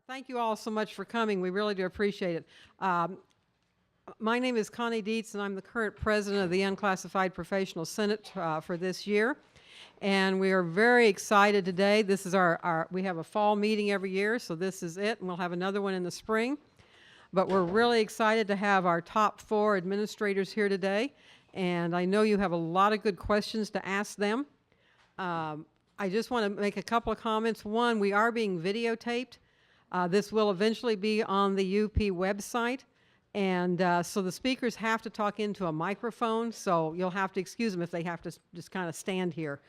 Thank you all so much for coming. We really do appreciate it. My name is Connie Dietz, and I'm the current president of the Unclassified Professional Senate for this year. And we are very excited today. This is we have a fall meeting every year, so this is it, and we'll have another one in the spring. But we're really excited to have our top 4 administrators here today, and I know you have a lot of good questions to ask them. I just want to make a couple of comments. One, we are being videotaped. This will eventually be on the UP website, and so the speakers have to talk into a microphone, so you'll have to excuse them if they have to just kind of stand here.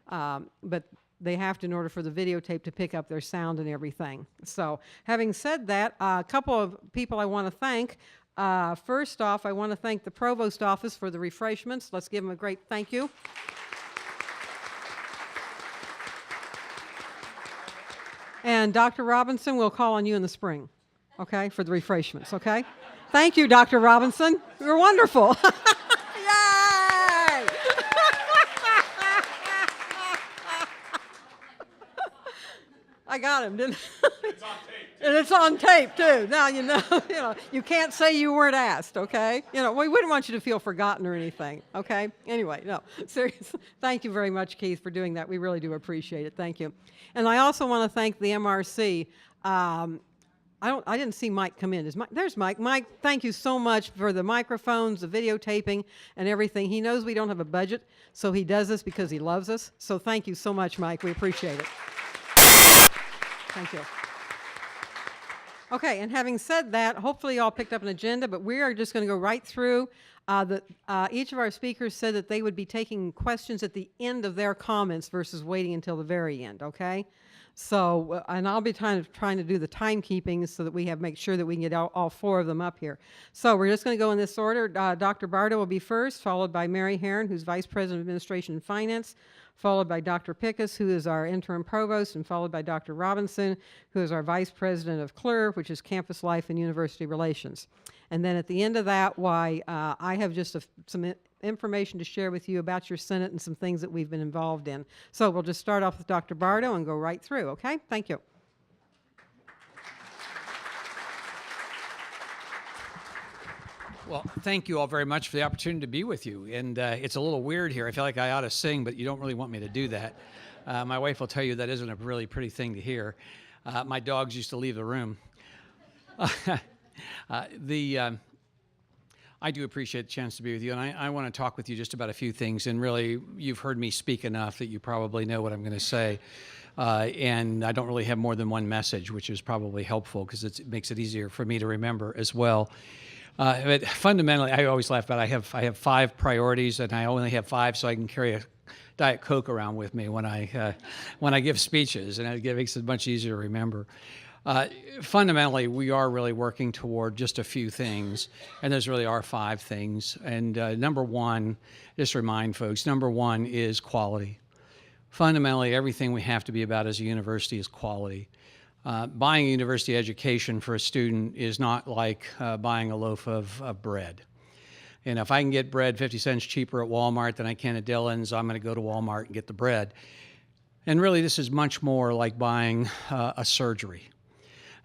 But they have to in order for the videotape to pick up their sound and everything. So having said that, a couple of people I want to thank. First off, I want to thank the Provost Office for the refreshments. Let's give them a great thank you. And Dr. Robinson, we'll call on you in the spring, okay, for the refreshments, okay? Thank you, Dr. Robinson. You're wonderful. Yay! I got him, didn't I? It's on tape. And it's on tape, too. Now, you know, you can't say you weren't asked, okay? You know, we wouldn't want you to feel forgotten or anything, okay? Anyway, no, seriously. Thank you very much, Keith, for doing that. We really do appreciate it. Thank you. And I also want to thank the MRC. I didn't see Mike come in. There's Mike. Mike, thank you so much for the microphones, the videotaping, and everything. He knows we don't have a budget, so he does this because he loves us. So thank you so much, Mike. We appreciate it. Thank you. Okay, and having said that, hopefully you all picked up an agenda, but we are just going to go right through. Each of our speakers said that they would be taking questions at the end of their comments versus waiting until the very end, okay? So, and I'll be trying to do the timekeeping so that we make sure that we can get all 4 of them up here. So we're just going to go in this order. Dr. Bardo will be first, followed by Mary Herron, who's Vice President of Administration and Finance, followed by Dr. Pickus, who is our interim provost, and followed by Dr. Robinson, who is our Vice President of CLIR, which is Campus Life and University Relations. And then at the end of that, I have just some information to share with you about your Senate and some things that we've been involved in. So we'll just start off with Dr. Bardo and go right through, okay? Thank you. Well, thank you all very much for the opportunity to be with you. And it's a little weird here. I feel like I ought to sing, but you don't really want me to do that. My wife will tell you that isn't a really pretty thing to hear. My dogs used to leave the room. I do appreciate the chance to be with you, and I want to talk with you just about a few things. And really, you've heard me speak enough that you probably know what I'm going to say. And I don't really have more than one message, which is probably helpful because it makes it easier for me to remember as well. But fundamentally, I always laugh about it. I have 5 priorities, and I only have 5, so I can carry a Diet Coke around with me when I give speeches, and it makes it much easier to remember. Fundamentally, we are really working toward just a few things, and those really are 5 things. And number 1, just remind folks, number 1 is quality. Fundamentally, everything we have to be about as a university is quality. Buying a university education for a student is not like buying a loaf of bread. And if I can get bread 50 cents cheaper at Walmart than I can at Dillon's, I'm going to go to Walmart and get the bread. And really, this is much more like buying a surgery.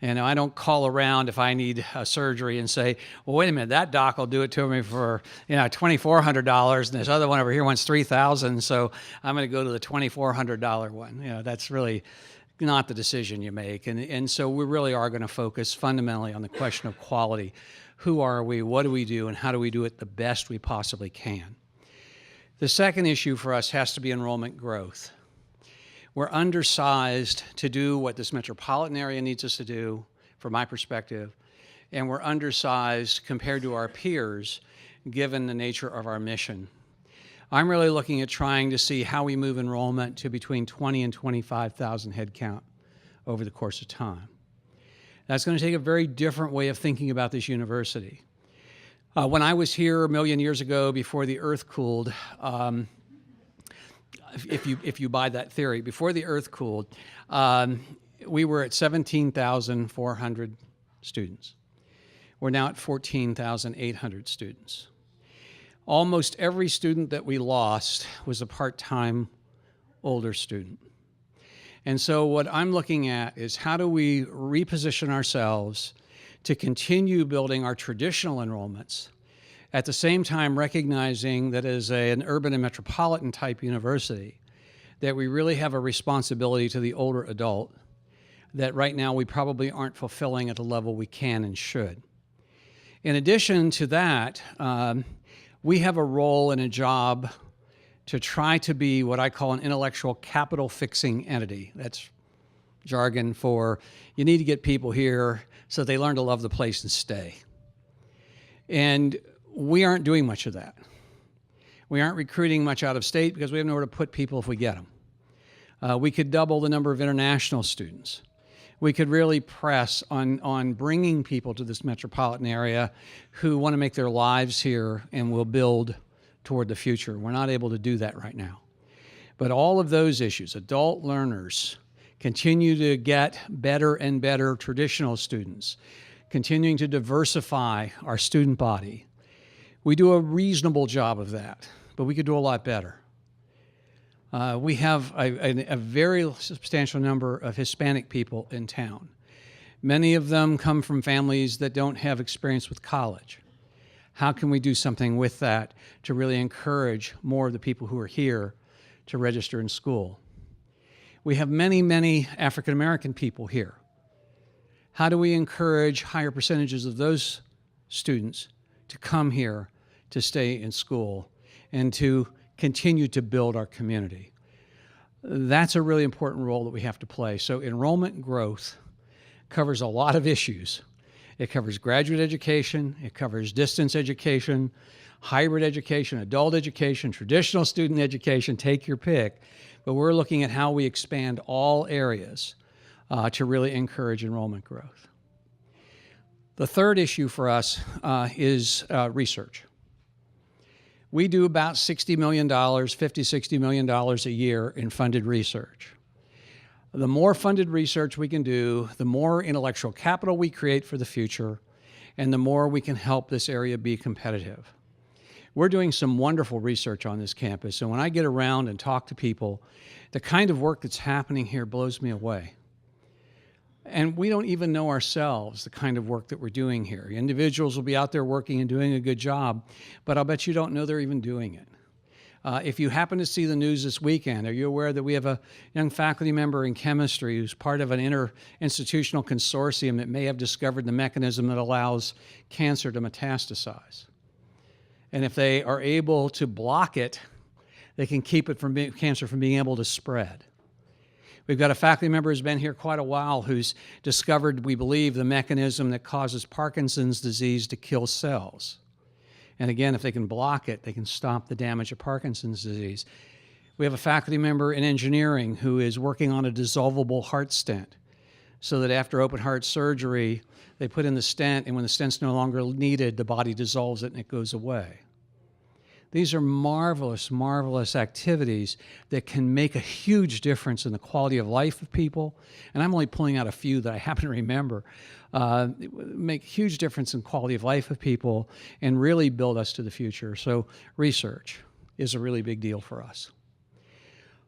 And I don't call around if I need a surgery and say, well, wait a minute, that doc will do it to me for $2,400, and this other one over here wants $3,000, so I'm going to go to the $2,400 one. That's really not the decision you make. And so we really are going to focus fundamentally on the question of quality. Who are we? What do we do? And how do we do it the best we possibly can? The second issue for us has to be enrollment growth. We're undersized to do what this metropolitan area needs us to do, from my perspective, and we're undersized compared to our peers, given the nature of our mission. I'm really looking at trying to see how we move enrollment to between 20 and 25,000 head count over the course of time. That's going to take a very different way of thinking about this university. When I was here a million years ago, before the earth cooled, if you buy that theory, before the earth cooled, we were at 17,400 students. We're now at 14,800 students. Almost every student that we lost was a part-time older student. And so what I'm looking at is how do we reposition ourselves to continue building our traditional enrollments, at the same time recognizing that as an urban and metropolitan type university, that we really have a responsibility to the older adult that right now we probably aren't fulfilling at the level we can and should. In addition to that, we have a role and a job to try to be what I call an intellectual capital fixing entity. That's jargon for you need to get people here so they learn to love the place and stay. And we aren't doing much of that. We aren't recruiting much out of state because we have nowhere to put people if we get them. We could double the number of international students. We could really press on bringing people to this metropolitan area who want to make their lives here and will build toward the future. We're not able to do that right now. But all of those issues, adult learners, continue to get better and better traditional students, continuing to diversify our student body. We do a reasonable job of that, but we could do a lot better. We have a very substantial number of Hispanic people in town. Many of them come from families that don't have experience with college. How can we do something with that to really encourage more of the people who are here to register in school? We have many, many African American people here. How do we encourage higher percentages of those students to come here to stay in school and to continue to build our community? That's a really important role that we have to play. So enrollment growth covers a lot of issues. It covers graduate education, it covers distance education, hybrid education, adult education, traditional student education, take your pick. But we're looking at how we expand all areas to really encourage enrollment growth. The third issue for us is research. We do about $60 million, $60 million a year in funded research. The more funded research we can do, the more intellectual capital we create for the future, and the more we can help this area be competitive. We're doing some wonderful research on this campus, and when I get around and talk to people, the kind of work that's happening here blows me away. And we don't even know ourselves the kind of work that we're doing here. Individuals will be out there working and doing a good job, but I'll bet you don't know they're even doing it. If you happen to see the news this weekend, are you aware that we have a young faculty member in chemistry who's part of an interinstitutional consortium that may have discovered the mechanism that allows cancer to metastasize? And if they are able to block it, they can keep it from cancer from being able to spread. We've got a faculty member who's been here quite a while who's discovered, we believe, the mechanism that causes Parkinson's disease to kill cells. And again, if they can block it, they can stop the damage of Parkinson's disease. We have a faculty member in engineering who is working on a dissolvable heart stent so that after open heart surgery, they put in the stent, and when the stent's no longer needed, the body dissolves it and it goes away. These are marvelous, marvelous activities that can make a huge difference in the quality of life of people. And I'm only pulling out a few that I happen to remember. Make a huge difference in quality of life of people and really build us to the future. So research is a really big deal for us.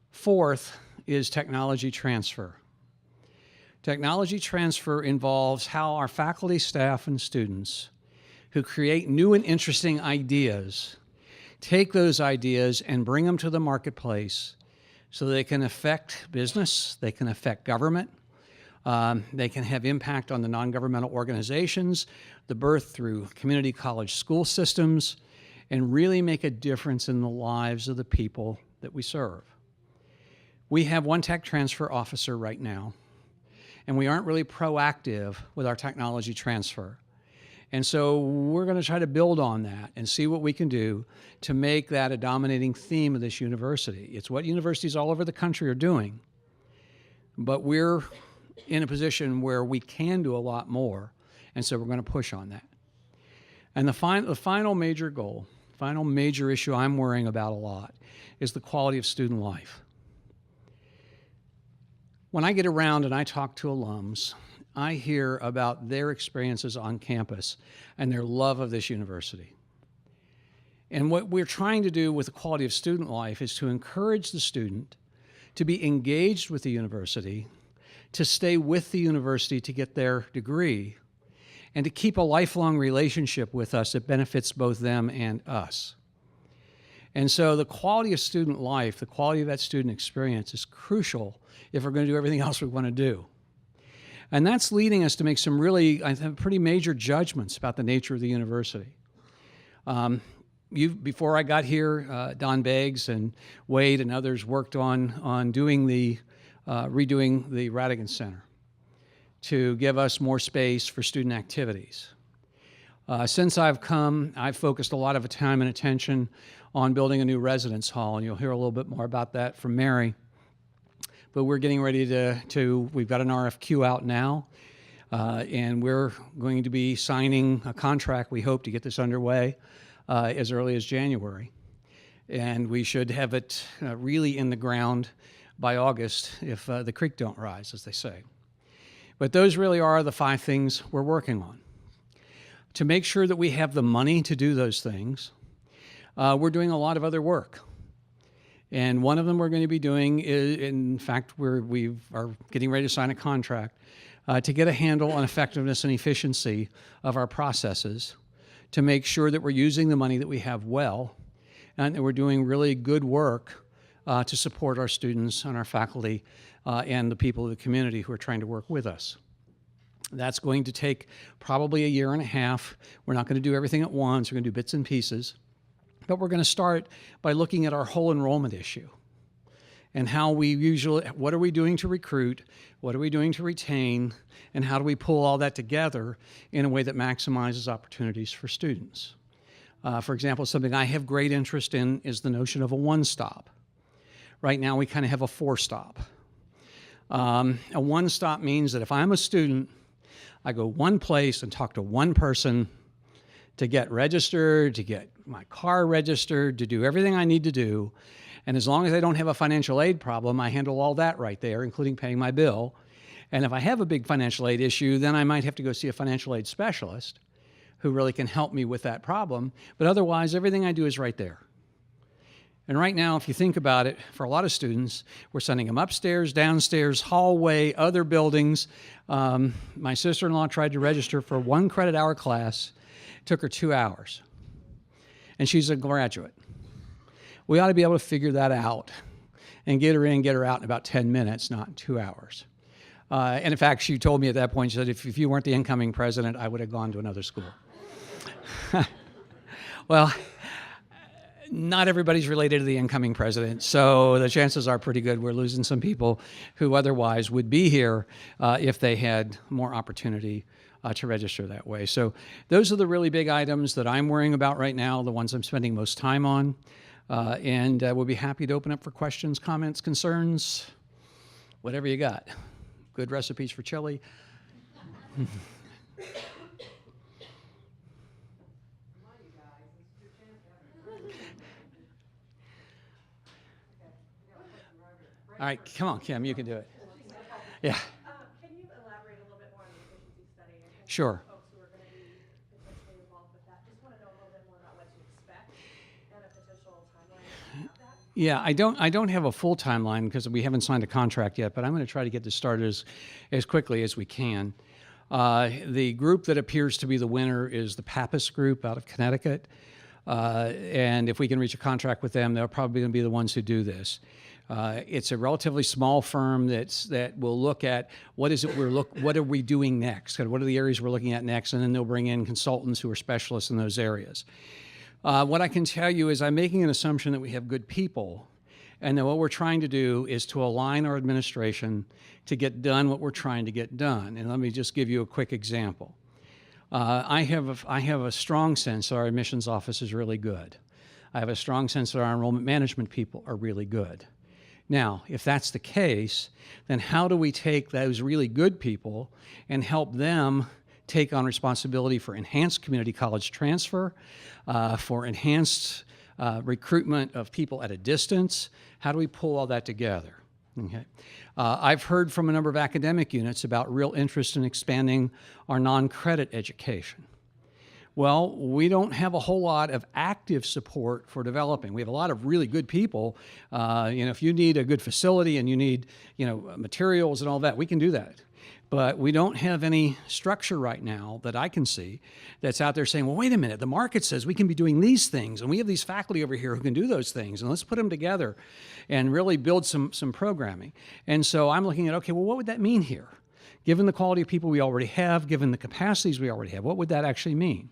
Fourth is technology transfer. Technology transfer involves how our faculty, staff, and students who create new and interesting ideas take those ideas and bring them to the marketplace so they can affect business, they can affect government, they can have impact on the non-governmental organizations, the birth through community college school systems, and really make a difference in the lives of the people that we serve. We have one tech transfer officer right now, and we aren't really proactive with our technology transfer. And so we're going to try to build on that and see what we can do to make that a dominating theme of this university. It's what universities all over the country are doing, but we're in a position where we can do a lot more, and so we're going to push on that. And the final major goal, final major issue I'm worrying about a lot is the quality of student life. When I get around and I talk to alums, I hear about their experiences on campus and their love of this university. And what we're trying to do with the quality of student life is to encourage the student to be engaged with the university, to stay with the university to get their degree, and to keep a lifelong relationship with us that benefits both them and us. And so the quality of student life, the quality of that student experience is crucial if we're going to do everything else we want to do. And that's leading us to make some really, I think, pretty major judgments about the nature of the university. Before I got here, Don Beggs and Wade and others worked on doing redoing the Radigan Center to give us more space for student activities. Since I've come, I've focused a lot of time and attention on building a new residence hall, and you'll hear a little bit more about that from Mary. But we're getting ready we've got an RFQ out now, and we're going to be signing a contract, we hope, to get this underway as early as January. And we should have it really in the ground by August if the creek don't rise, as they say. But those really are the 5 things we're working on. To make sure that we have the money to do those things, we're doing a lot of other work. And one of them we're going to be doing is, in fact, we are getting ready to sign a contract to get a handle on effectiveness and efficiency of our processes, to make sure that we're using the money that we have well, and that we're doing really good work to support our students and our faculty and the people of the community who are trying to work with us. That's going to take probably a year and a half. We're not going to do everything at once. We're going to do bits and pieces. But we're going to start by looking at our whole enrollment issue and how what are we doing to recruit, what are we doing to retain, and how do we pull all that together in a way that maximizes opportunities for students. For example, something I have great interest in is the notion of a one-stop. Right now, we kind of have a 4-stop. A one-stop means that if I'm a student, I go one place and talk to one person to get registered, to get my car registered, to do everything I need to do. And as long as I don't have a financial aid problem, I handle all that right there, including paying my bill. And if I have a big financial aid issue, then I might have to go see a financial aid specialist who really can help me with that problem. But otherwise, everything I do is right there. And right now, if you think about it, for a lot of students, we're sending them upstairs, downstairs, hallway, other buildings. My sister-in-law tried to register for a 1 credit hour class. It took her 2 hours. And she's a graduate. We ought to be able to figure that out and get her in, get her out in about 10 minutes, not 2 hours. And in fact, she told me at that point, she said, if you weren't the incoming president, I would have gone to another school. Well, not everybody's related to the incoming president, so the chances are pretty good we're losing some people who otherwise would be here if they had more opportunity to register that way. So those are the really big items that I'm worrying about right now, the ones I'm spending most time on. And we'll be happy to open up for questions, comments, concerns, whatever you got. Good recipes for chili. All right, come on, Kim, you can do it. Yeah. Can you elaborate a little bit more on the efficiency study? I think Sure. folks who are going to be potentially involved with that just want to know a little bit more about what to expect and a potential timeline of that. Yeah, I don't have a full timeline because we haven't signed a contract yet, but I'm going to try to get this started as quickly as we can. The group that appears to be the winner is the Pappas Group out of Connecticut. And if we can reach a contract with them, they're probably going to be the ones who do this. It's a relatively small firm that will look at what are we doing next, what are the areas we're looking at next, and then they'll bring in consultants who are specialists in those areas. What I can tell you is I'm making an assumption that we have good people, and that what we're trying to do is to align our administration to get done what we're trying to get done. And let me just give you a quick example. I have a strong sense that our admissions office is really good. I have a strong sense that our enrollment management people are really good. Now, if that's the case, then how do we take those really good people and help them take on responsibility for enhanced community college transfer, for enhanced recruitment of people at a distance? How do we pull all that together? Okay. I've heard from a number of academic units about real interest in expanding our non-credit education. Well, we don't have a whole lot of active support for developing. We have a lot of really good people. If you need a good facility and you need, materials and all that, we can do that. But we don't have any structure right now that I can see that's out there saying, well, wait a minute, the market says we can be doing these things, and we have these faculty over here who can do those things, and let's put them together and really build some programming. And so I'm looking at, okay, well, what would that mean here? Given the quality of people we already have, given the capacities we already have, what would that actually mean?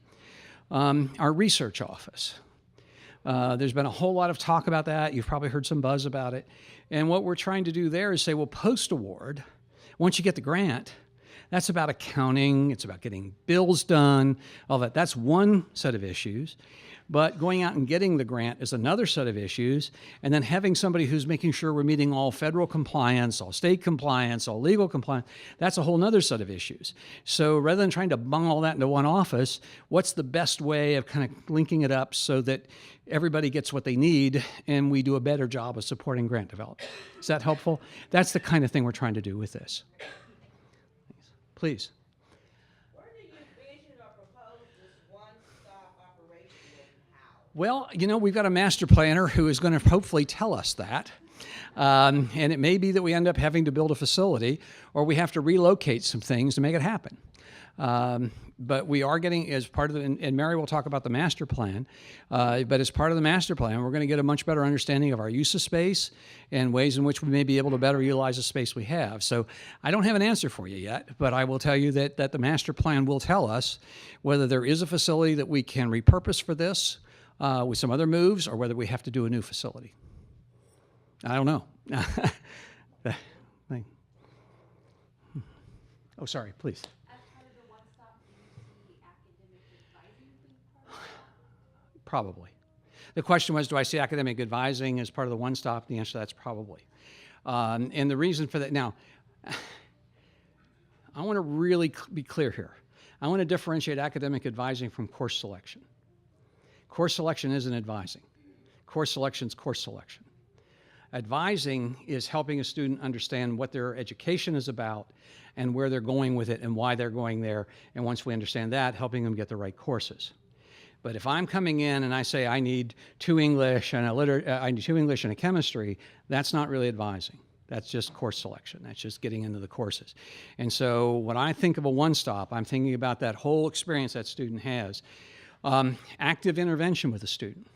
Our research office. There's been a whole lot of talk about that. You've probably heard some buzz about it. And what we're trying to do there is say, well, post-award, once you get the grant, that's about accounting, it's about getting bills done, all that. That's one set of issues. But going out and getting the grant is another set of issues. And then having somebody who's making sure we're meeting all federal compliance, all state compliance, all legal compliance, that's a whole nother set of issues. So rather than trying to bung all that into one office, what's the best way of kind of linking it up so that everybody gets what they need and we do a better job of supporting grant development? Is that helpful? That's the kind of thing we're trying to do with this. Please. Where do you vision or propose this one-stop operation and how? Well, we've got a master planner who is going to hopefully tell us that. And it may be that we end up having to build a facility or we have to relocate some things to make it happen. But we are getting, as part of the, and Mary will talk about the master plan, but as part of the master plan, we're going to get a much better understanding of our use of space and ways in which we may be able to better utilize the space we have. So I don't have an answer for you yet, but I will tell you that the master plan will tell us whether there is a facility that we can repurpose for this with some other moves or whether we have to do a new facility. I don't know. Oh, sorry, please. Probably. The question was, do I see academic advising as part of the one-stop? The answer to that's probably. And the reason for that, now, I want to really be clear here. I want to differentiate academic advising from course selection. Course selection isn't advising. Course selection is course selection. Advising is helping a student understand what their education is about and where they're going with it and why they're going there. And once we understand that, helping them get the right courses. But if I'm coming in and I say I need 2 English and I need 2 English and a chemistry, that's not really advising. That's just course selection. That's just getting into the courses. And so when I think of a one-stop, I'm thinking about that whole experience that student has. Active intervention with a student.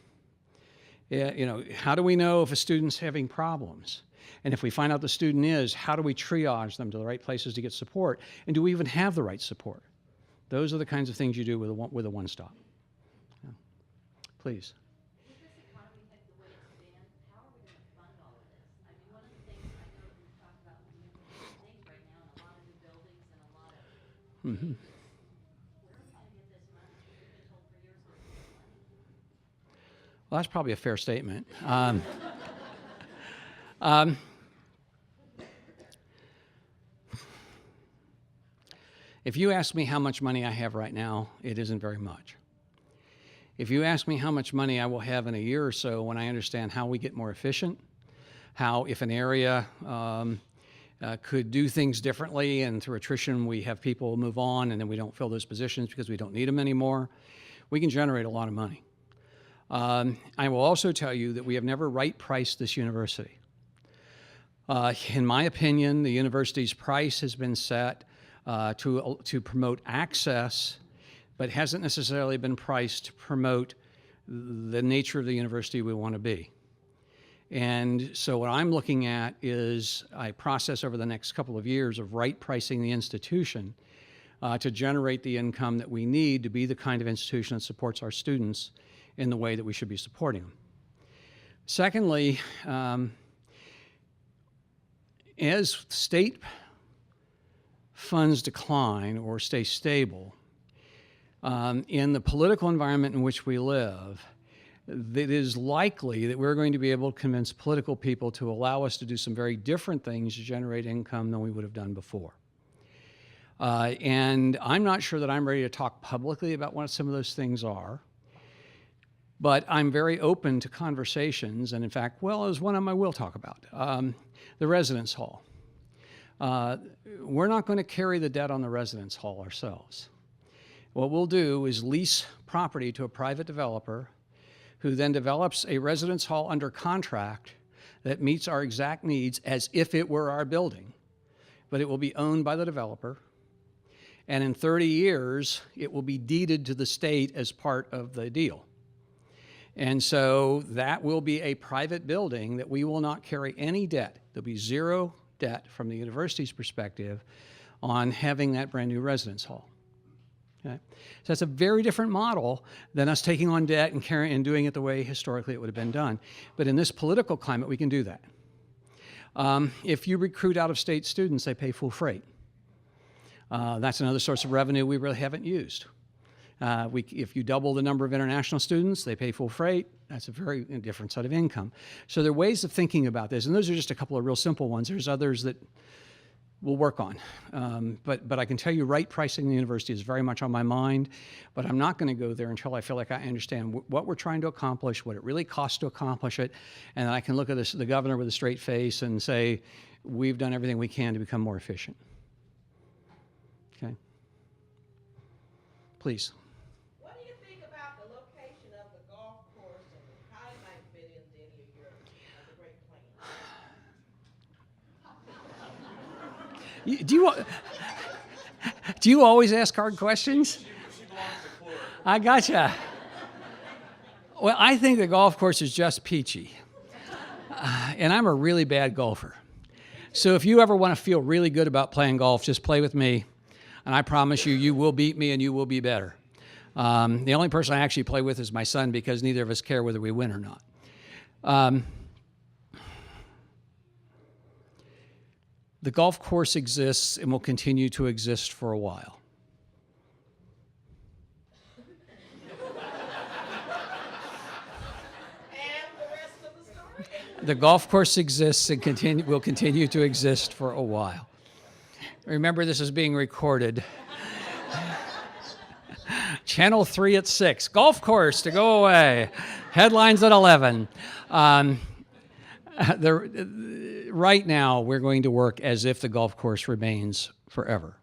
How do we know if a student's having problems? And if we find out the student is, how do we triage them to the right places to get support? And do we even have the right support? Those are the kinds of things you do with a one-stop. Please. With this economy headed the way it's been, how are we going to fund all of this? I mean, one of the things I know that we've talked about things right now, and a lot of new buildings and a lot of. Mm-hmm. Where are we going to get this money? We've been told for years we're going to get money. Well, that's probably a fair statement. If you ask me how much money I have right now, it isn't very much. If you ask me how much money I will have in a year or so when I understand how we get more efficient, how if an area could do things differently and through attrition we have people move on and then we don't fill those positions because we don't need them anymore, we can generate a lot of money. I will also tell you that we have never right-priced this university. In my opinion, the university's price has been set to promote access, but hasn't necessarily been priced to promote the nature of the university we want to be. And so what I'm looking at is a process over the next couple of years of right pricing the institution to generate the income that we need to be the kind of institution that supports our students in the way that we should be supporting them. Secondly, as state funds decline or stay stable, in the political environment in which we live, it is likely that we're going to be able to convince political people to allow us to do some very different things to generate income than we would have done before. And I'm not sure that I'm ready to talk publicly about what some of those things are, but I'm very open to conversations, and in fact, well, there's one of them I will talk about, the residence hall. We're not going to carry the debt on the residence hall ourselves. What we'll do is lease property to a private developer who then develops a residence hall under contract that meets our exact needs as if it were our building, but it will be owned by the developer. And in 30 years, it will be deeded to the state as part of the deal. And so that will be a private building that we will not carry any debt. There'll be zero debt from the university's perspective on having that brand new residence hall. Okay? So that's a very different model than us taking on debt and carrying and doing it the way historically it would have been done. But in this political climate, we can do that. If you recruit out-of-state students, they pay full freight. That's another source of revenue we really haven't used. If you double the number of international students, they pay full freight. That's a very different set of income. So there are ways of thinking about this, and those are just a couple of real simple ones. There's others that we'll work on. But I can tell you right pricing in the university is very much on my mind, but I'm not going to go there until I feel like I understand what we're trying to accomplish, what it really costs to accomplish it, and then I can look at the governor with a straight face and say, we've done everything we can to become more efficient. Okay? Please. What do you think about the location of the golf course and how it might fit into any of your other great plans? Do you always ask hard questions? I gotcha. Well, I think the golf course is just peachy. And I'm a really bad golfer. So if you ever want to feel really good about playing golf, just play with me. And I promise you, you will beat me and you will be better. The only person I actually play with is my son because neither of us care whether we win or not. The golf course exists and will continue to exist for a while. And the rest of the story? The golf course exists and will continue to exist for a while. Remember, this is being recorded. Channel 3 at 6. Golf course to go away. Headlines at 11. Right now, we're going to work as if the golf course remains forever.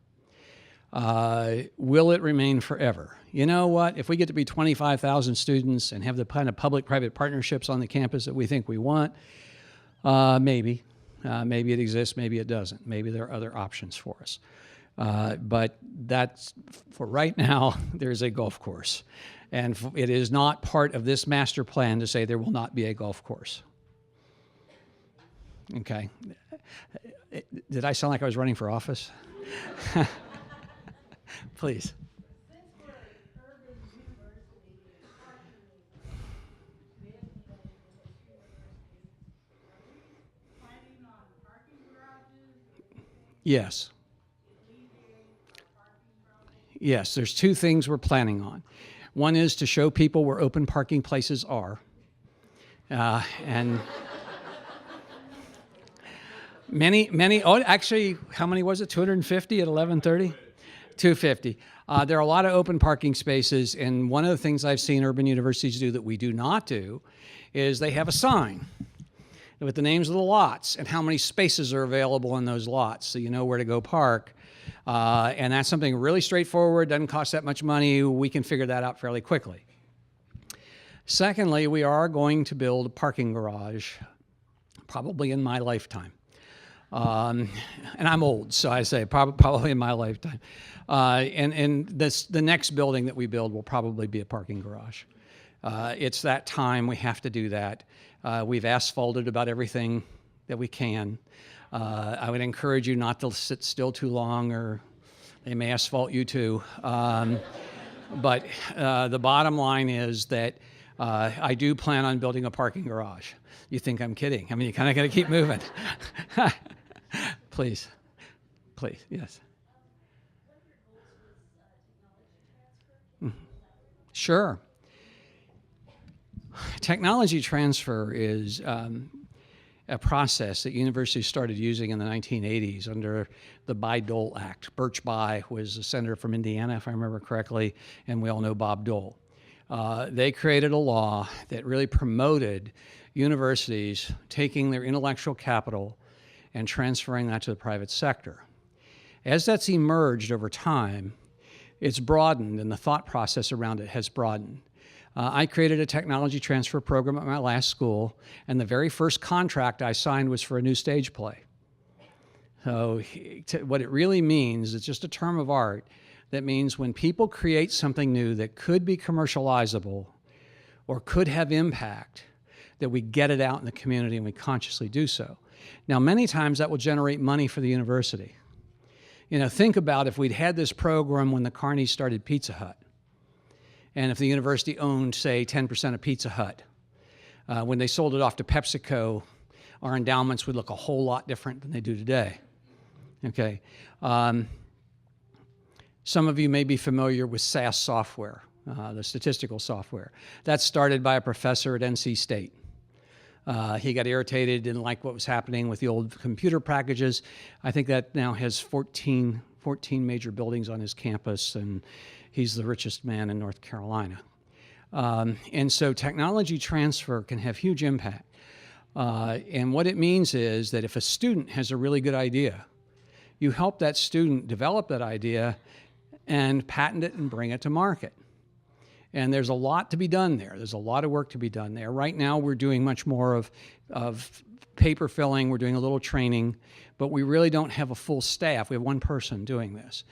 Will it remain forever? You know what? If we get to be 25,000 students and have the kind of public-private partnerships on the campus that we think we want, maybe. Maybe it exists, maybe it doesn't. Maybe there are other options for us. But that's, for right now, there's a golf course. And it is not part of this master plan to say there will not be a golf course. Okay. Did I sound like I was running for office? Please. Since we're an urban university, parking is big in the universities. Are we planning on parking garages? Yes. Alleviate our parking problems? Yes, there's two things we're planning on. One is to show people where open parking places are. And actually, how many was it? 250 at 11:30? 250. There are a lot of open parking spaces, and one of the things I've seen urban universities do that we do not do is they have a sign with the names of the lots and how many spaces are available in those lots, so you know where to go park. And that's something really straightforward, doesn't cost that much money. We can figure that out fairly quickly. Secondly, we are going to build a parking garage, probably in my lifetime. And I'm old, so I say probably in my lifetime. And the next building that we build will probably be a parking garage. It's that time we have to do that. We've asphalted about everything that we can. I would encourage you not to sit still too long, or they may asphalt you too. But the bottom line is that I do plan on building a parking garage. You think I'm kidding? I mean, you kind of got to keep moving. Please, yes. Sure. Technology transfer is a process that universities started using in the 1980s under the Bayh-Dole Act. Birch Bayh was a senator from Indiana, if I remember correctly, and we all know Bob Dole. They created a law that really promoted universities taking their intellectual capital and transferring that to the private sector. As that's emerged over time, It's broadened, and the thought process around it has broadened. I created a technology transfer program at my last school, and the very first contract I signed was for a new stage play. So what it really means, it's just a term of art that means when people create something new that could be commercializable or could have impact, that we get it out in the community and we consciously do so. Now, many times that will generate money for the university. You know, think about if we'd had this program when the Carneys started Pizza Hut, and if the university owned, say, 10% of Pizza Hut. When they sold it off to PepsiCo, our endowments would look a whole lot different than they do today. Okay. Some of you may be familiar with SAS software, the statistical software. That's started by a professor at NC State. He got irritated, didn't like what was happening with the old computer packages. I think that now has 14 major buildings on his campus, and he's the richest man in North Carolina. And so technology transfer can have huge impact. And what it means is that if a student has a really good idea, you help that student develop that idea and patent it and bring it to market. And there's a lot to be done there. There's a lot of work to be done there. Right now, we're doing much more of paper filling. We're doing a little training, but we really don't have a full staff. We have one person doing this.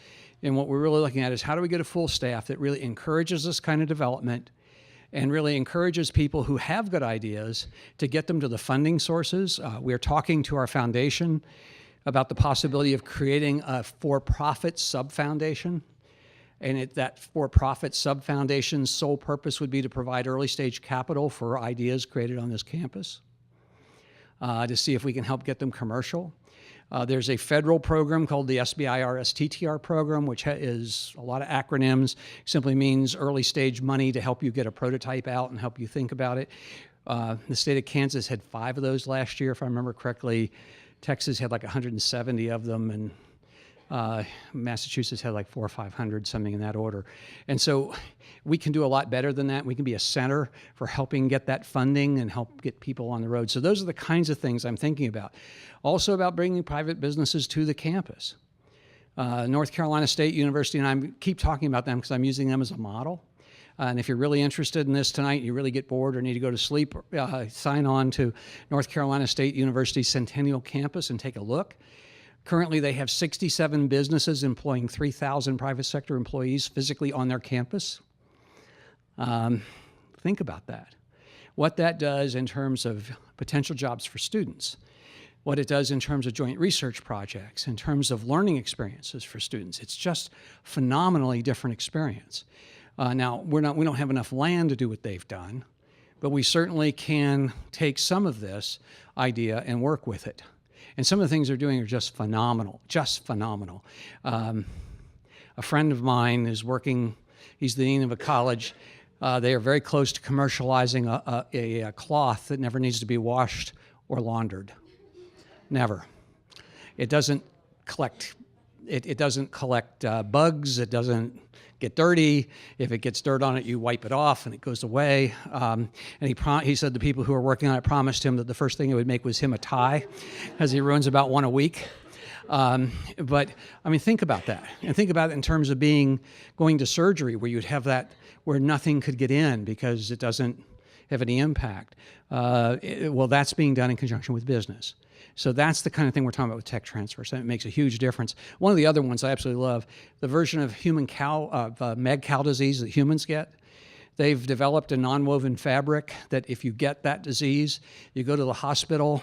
And what we're really looking at is how do we get a full staff that really encourages this kind of development and really encourages people who have good ideas to get them to the funding sources. We're talking to our foundation about the possibility of creating a for-profit sub-foundation. And that for-profit sub-foundation's sole purpose would be to provide early-stage capital for ideas created on this campus, to see if we can help get them commercial. There's a federal program called the SBIR STTR program, which is a lot of acronyms, simply means early-stage money to help you get a prototype out and help you think about it. The state of Kansas had 5 of those last year, if I remember correctly. Texas had like 170 of them, and Massachusetts had like 400 or 500, something in that order. And so we can do a lot better than that. We can be a center for helping get that funding and help get people on the road. So those are the kinds of things I'm thinking about. Also about bringing private businesses to the campus. North Carolina State University, and I keep talking about them because I'm using them as a model. And if you're really interested in this tonight, you really get bored or need to go to sleep, sign on to North Carolina State University Centennial Campus and take a look. Currently, they have 67 businesses employing 3,000 private sector employees physically on their campus. Think about that. What that does in terms of potential jobs for students, what it does in terms of joint research projects, in terms of learning experiences for students. It's just phenomenally different experience. Now, we don't have enough land to do what they've done, but we certainly can take some of this idea and work with it. And some of the things they're doing are just phenomenal, just phenomenal. A friend of mine is working, he's the dean of a college. They are very close to commercializing a cloth that never needs to be washed or laundered. Never. It doesn't collect, it doesn't collect bugs, it doesn't get dirty. If it gets dirt on it, you wipe it off and it goes away. And he said the people who are working on it promised him that the first thing it would make was him a tie, because he ruins about one a week. But I mean, think about that, and think about it in terms of going to surgery where you'd have that where nothing could get in because it doesn't have any impact. Well, that's being done in conjunction with business. So that's the kind of thing we're talking about with tech transfer. So it makes a huge difference. One of the other ones I absolutely love, the version of mad cow disease that humans get. They've developed a non-woven fabric that if you get that disease, you go to the hospital,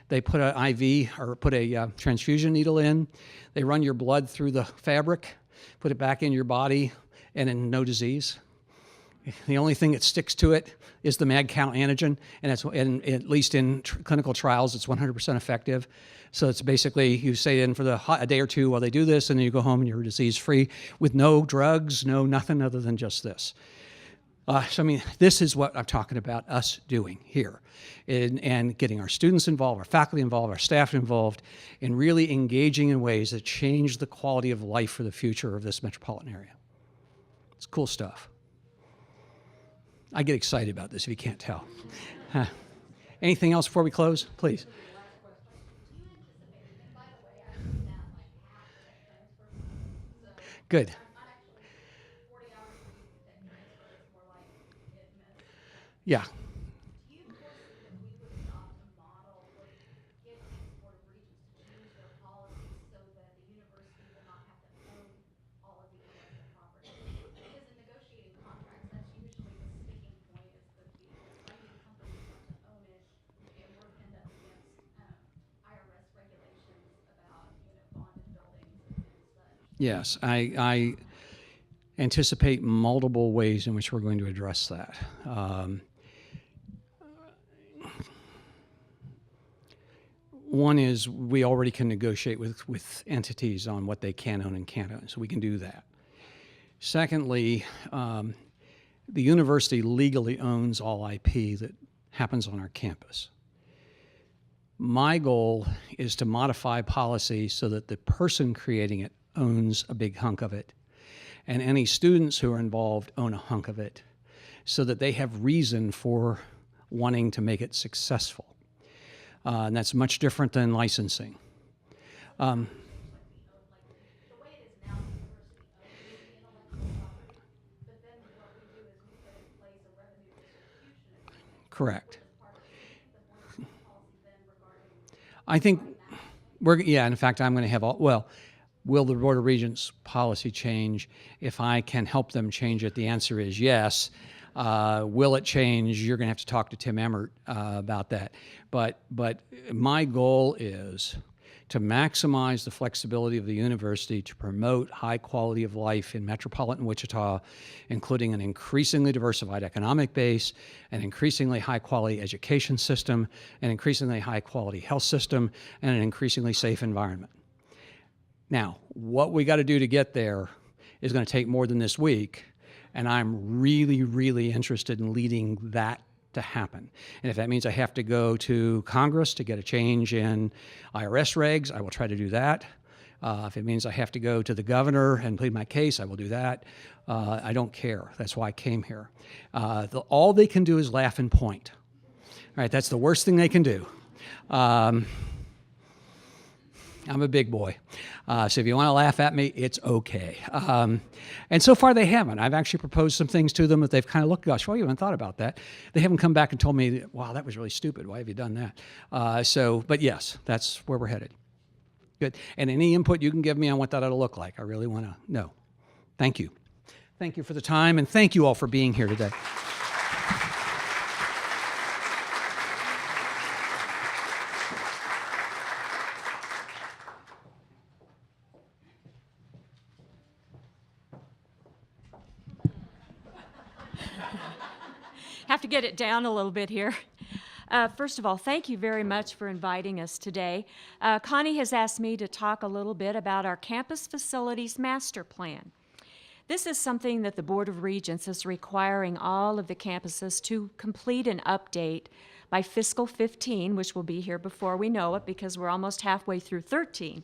they put an IV or put a transfusion needle in, they run your blood through the fabric, put it back in your body, and then no disease. The only thing that sticks to it is the mad cow antigen, and at least in clinical trials, it's 100% effective. So it's basically you stay in for a day or two while they do this, and then you go home and you're disease-free with no drugs, no nothing other than just this. So I mean, this is what I'm talking about us doing here, and getting our students involved, our faculty involved, our staff involved, and really engaging in ways that change the quality of life for the future of this metropolitan area. It's cool stuff. I get excited about this if you can't tell. Anything else before we close? Please. Good. Yeah. Do you foresee that we would adopt a model or get these Board of Regents to change their policies so that the university will not have to own all of the intellectual property? Because in negotiating contracts, that's usually the sticking point is the private companies want to own it, and we're pinned up against IRS regulations about, bonded buildings and such. Yes, I anticipate multiple ways in which we're going to address that. One is we already can negotiate with entities on what they can own and can't own, so we can do that. Secondly, the university legally owns all IP that happens on our campus. My goal is to modify policy so that the person creating it owns a big hunk of it, and any students who are involved own a hunk of it, so that they have reason for wanting to make it successful. And that's much different than licensing. The way it is now, the university owns the intellectual property, but then what we do is we put in place a revenue distribution agreement. Correct. As part of it. Do you think the board of policy then regarding I think in fact, I'm going to have will the Board of Regents policy change? If I can help them change it, the answer is yes. Will it change? You're going to have to talk to Tim Emmert about that. But my goal is to maximize the flexibility of the university to promote high quality of life in metropolitan Wichita, including an increasingly diversified economic base, an increasingly high quality education system, an increasingly high quality health system, and an increasingly safe environment. Now, what we got to do to get there is going to take more than this week, and I'm really, really interested in leading that to happen. And if that means I have to go to Congress to get a change in IRS regs, I will try to do that. If it means I have to go to the governor and plead my case, I will do that. I don't care. That's why I came here. All they can do is laugh and point. All right, that's the worst thing they can do. I'm a big boy. So if you want to laugh at me, it's okay. And so far they haven't. I've actually proposed some things to them that they've kind of looked, gosh, well, you haven't thought about that. They haven't come back and told me, wow, that was really stupid. Why have you done that? But yes, that's where we're headed. Good. And any input you can give me on what that ought to look like, I really want to know. Thank you. Thank you for the time, and thank you all for being here today. Have to get it down a little bit here. First of all, thank you very much for inviting us today. Connie has asked me to talk a little bit about our campus facilities master plan. This is something that the Board of Regents is requiring all of the campuses to complete and update by fiscal 15, which will be here before we know it because we're almost halfway through 13.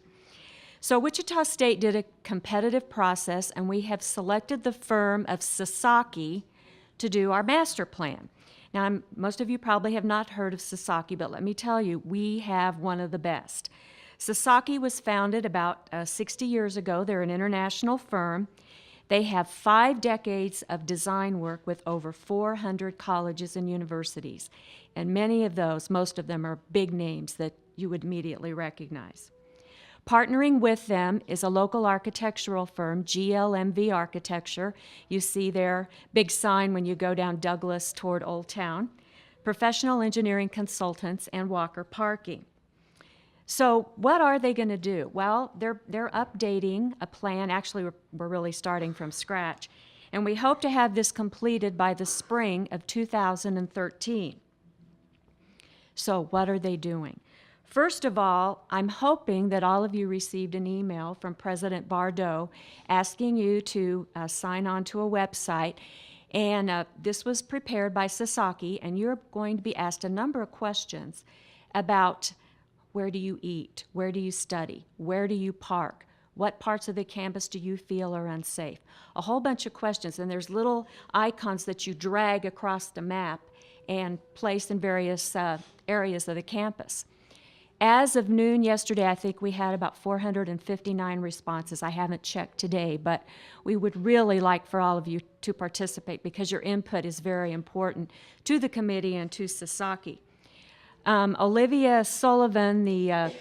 So Wichita State did a competitive process, and we have selected the firm of Sasaki to do our master plan. Now, most of you probably have not heard of Sasaki, but let me tell you, we have one of the best. Sasaki was founded about 60 years ago. They're an international firm. They have 5 decades of design work with over 400 colleges and universities. And many of those, most of them are big names that you would immediately recognize. Partnering with them is a local architectural firm, GLMV Architecture. You see their big sign when you go down Douglas toward Old Town. Professional engineering consultants and Walker Parking. So what are they going to do? Well, they're updating a plan. Actually, we're really starting from scratch. And we hope to have this completed by the spring of 2013. So what are they doing? First of all, I'm hoping that all of you received an email from President Bardot asking you to sign on to a website. And this was prepared by Sasaki, and you're going to be asked a number of questions about where do you eat, where do you study, where do you park, what parts of the campus do you feel are unsafe? A whole bunch of questions, and there's little icons that you drag across the map and place in various areas of the campus. As of noon yesterday, I think we had about 459 responses. I haven't checked today, but we would really like for all of you to participate because your input is very important to the committee and to Sasaki. Olivia Sullivan, the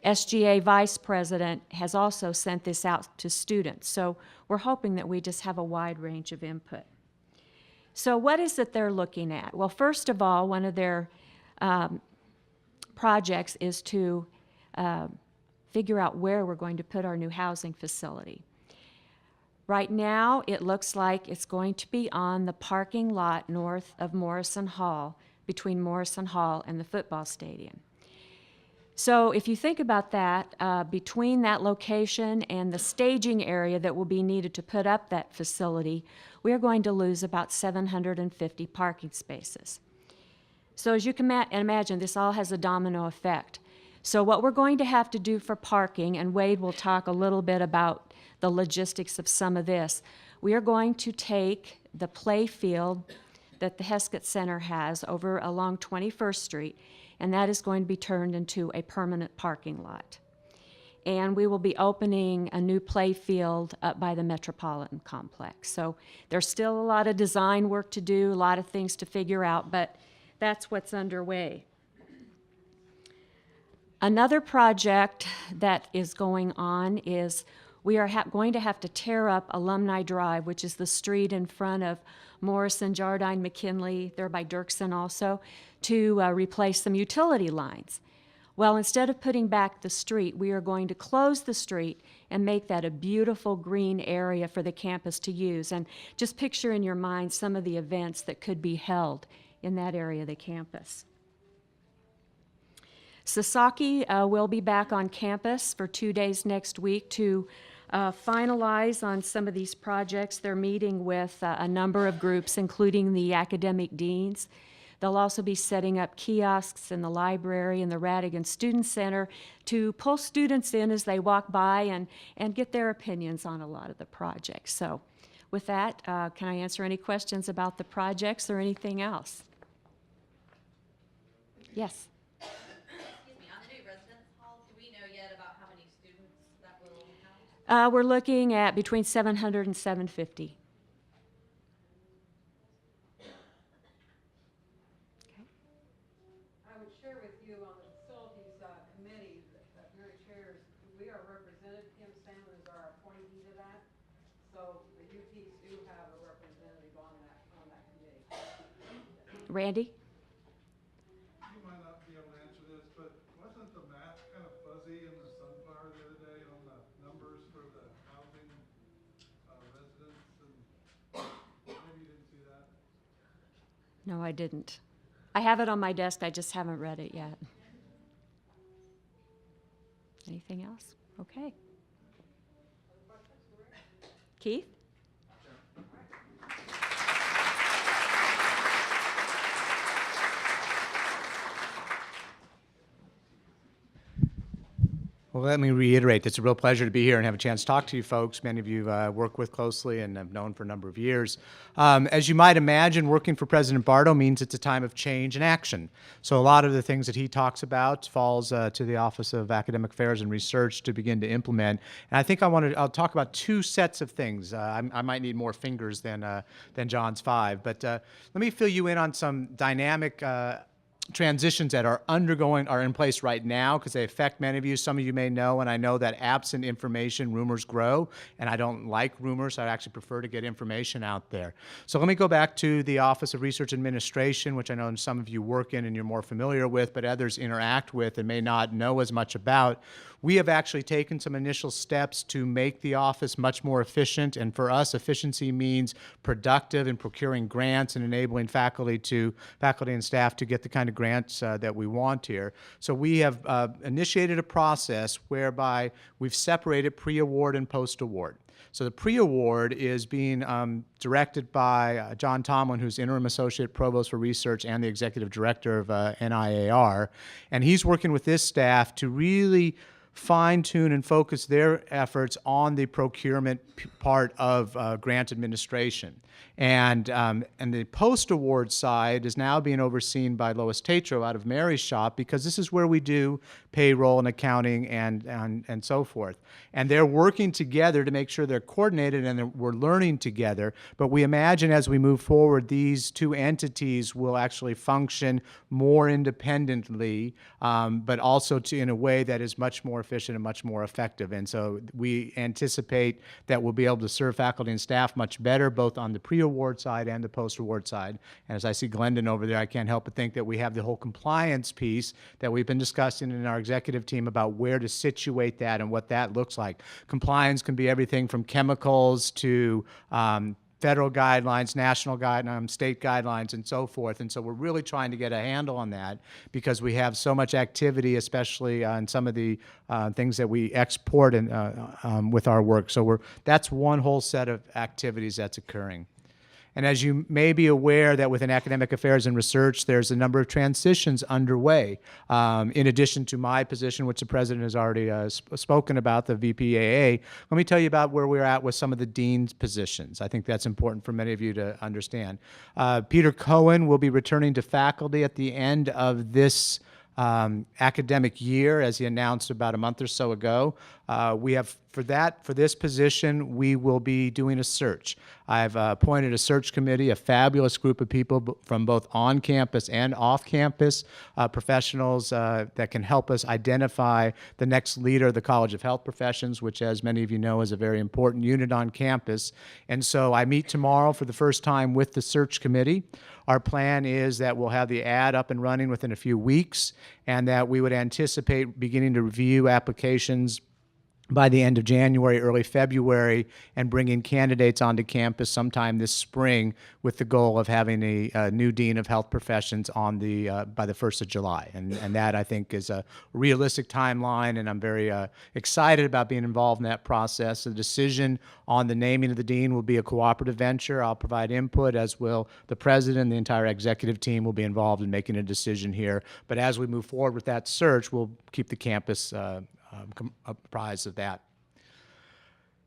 SGA vice president, has also sent this out to students. So we're hoping that we just have a wide range of input. So what is it they're looking at? Well, first of all, one of their projects is to figure out where we're going to put our new housing facility. Right now, it looks like it's going to be on the parking lot north of Morrison Hall, between Morrison Hall and the football stadium. So if you think about that, between that location and the staging area that will be needed to put up that facility, we are going to lose about 750 parking spaces. So as you can imagine, this all has a domino effect. So what we're going to have to do for parking, and Wade will talk a little bit about the logistics of some of this, we are going to take the play field that the Heskett Center has over along 21st Street, and that is going to be turned into a permanent parking lot. And we will be opening a new play field up by the Metropolitan Complex. So there's still a lot of design work to do, a lot of things to figure out, but that's what's underway. Another project that is going on is we are going to have to tear up Alumni Drive, which is the street in front of Morrison, Jardine, McKinley, there by Dirksen also, to replace some utility lines. Well, instead of putting back the street, we are going to close the street and make that a beautiful green area for the campus to use. And just picture in your mind some of the events that could be held in that area of the campus. Sasaki will be back on campus for 2 days next week to finalize on some of these projects. They're meeting with a number of groups, including the academic deans. They'll also be setting up kiosks in the library and the Radigan Student Center to pull students in as they walk by and get their opinions on a lot of the projects. So with that, can I answer any questions about the projects or anything else? Yes? Excuse me, on the new residence hall, do we know yet about how many students that will house? We're looking at between 700 and 750. I would share with you on the facilities committee that Mary chairs, we are represented. Kim Salmon is our appointee to that. So the UPs do have a representative on that committee. Randy? You might not be able to answer this, but wasn't the math kind of fuzzy in the Sunflower the other day on the numbers for the housing residents? And maybe you didn't see that? No, I didn't. I have it on my desk, I just haven't read it yet. Anything else? Okay. Keith? Well, let me reiterate, it's a real pleasure to be here and have a chance to talk to you folks. Many of you work with closely and have known for a number of years. As you might imagine, working for President Bardo means it's a time of change and action. So a lot of the things that he talks about falls to the Office of Academic Affairs and Research to begin to implement. And I think I'll talk about two sets of things. I might need more fingers than John's 5, but let me fill you in on some dynamic transitions that are in place right now because they affect many of you. Some of you may know, and I know that absent information, rumors grow, and I don't like rumors. I actually prefer to get information out there. So let me go back to the Office of Research Administration, which I know some of you work in and you're more familiar with, but others interact with and may not know as much about. We have actually taken some initial steps to make the office much more efficient, and for us, efficiency means productive in procuring grants and enabling faculty and staff to get the kind of grants that we want here. So we have initiated a process whereby we've separated pre-award and post-award. So the pre-award is being directed by John Tomlin, who's Interim Associate Provost for Research and the Executive Director of NIAR, and he's working with this staff to really fine-tune and focus their efforts on the procurement part of grant administration. And the post-award side is now being overseen by Lois Tatro out of Mary's shop, because this is where we do payroll and accounting and so forth. And they're working together to make sure they're coordinated and that we're learning together. But we imagine as we move forward, these two entities will actually function more independently, but also in a way that is much more efficient and much more effective. And so we anticipate that we'll be able to serve faculty and staff much better, both on the pre-award side and the post-award side. And as I see Glendon over there, I can't help but think that we have the whole compliance piece that we've been discussing in our executive team about where to situate that and what that looks like. Compliance can be everything from chemicals to federal guidelines, national guidelines, state guidelines, and so forth. And so we're really trying to get a handle on that, because we have so much activity, especially on some of the things that we export and with our work. So that's one whole set of activities that's occurring. And as you may be aware, that within academic affairs and research, there's a number of transitions underway. In addition to my position, which the president has already spoken about, the VPAA, let me tell you about where we're at with some of the dean's positions. I think that's important for many of you to understand. Peter Cohen will be returning to faculty at the end of this academic year, as he announced about a month or so ago. We have, for this position, we will be doing a search. I've appointed a search committee, a fabulous group of people from both on-campus and off-campus professionals that can help us identify the next leader of the College of Health Professions, which, as many of you know, is a very important unit on campus. And so I meet tomorrow for the first time with the search committee. Our plan is that we'll have the ad up and running within a few weeks, and that we would anticipate beginning to review applications by the end of January, early February, and bringing candidates onto campus sometime this spring, with the goal of having a new dean of health professions on by the 1st of July. And that, I think, is a realistic timeline, and I'm very excited about being involved in that process. The decision on the naming of the dean will be a cooperative venture. I'll provide input, as will the president. The entire executive team will be involved in making a decision here. But as we move forward with that search, we'll keep the campus apprised of that.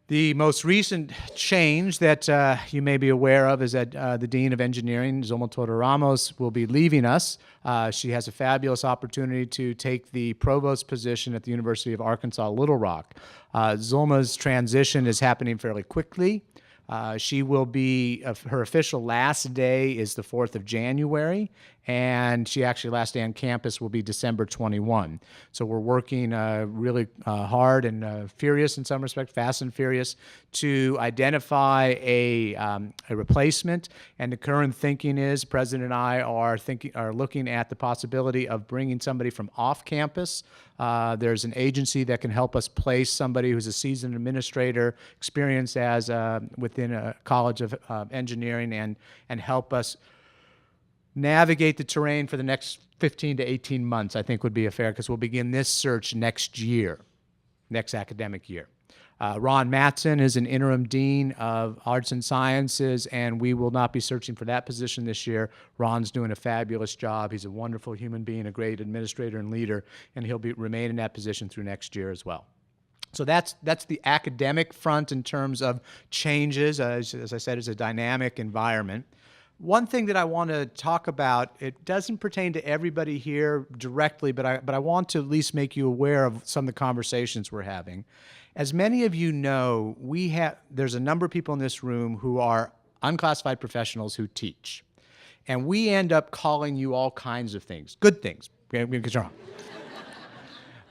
The most recent change that you may be aware of is that the Dean of Engineering, Zulma Toda Ramos, will be leaving us. She has a fabulous opportunity to take the provost position at the University of Arkansas Little Rock. Zulma's transition is happening fairly quickly. She will be, her official last day is the 4th of January, and she actually last day on campus will be December 21. So we're working really hard and furious in some respect, fast and furious, to identify a replacement. And the current thinking is, President and I are looking at the possibility of bringing somebody from off campus. There's an agency that can help us place somebody who's a seasoned administrator, experienced as within a college of engineering, and help us navigate the terrain for the next 15 to 18 months, I think would be fair, because we'll begin this search next year, next academic year. Ron Mattson is an interim dean of arts and sciences, and we will not be searching for that position this year. Ron's doing a fabulous job. He's a wonderful human being, a great administrator and leader, and he'll remain in that position through next year as well. So that's the academic front in terms of changes. As I said, it's a dynamic environment. One thing that I want to talk about, it doesn't pertain to everybody here directly, but I want to at least make you aware of some of the conversations we're having. As many of you know, there's a number of people in this room who are unclassified professionals who teach. And we end up calling you all kinds of things, good things. Because you're wrong.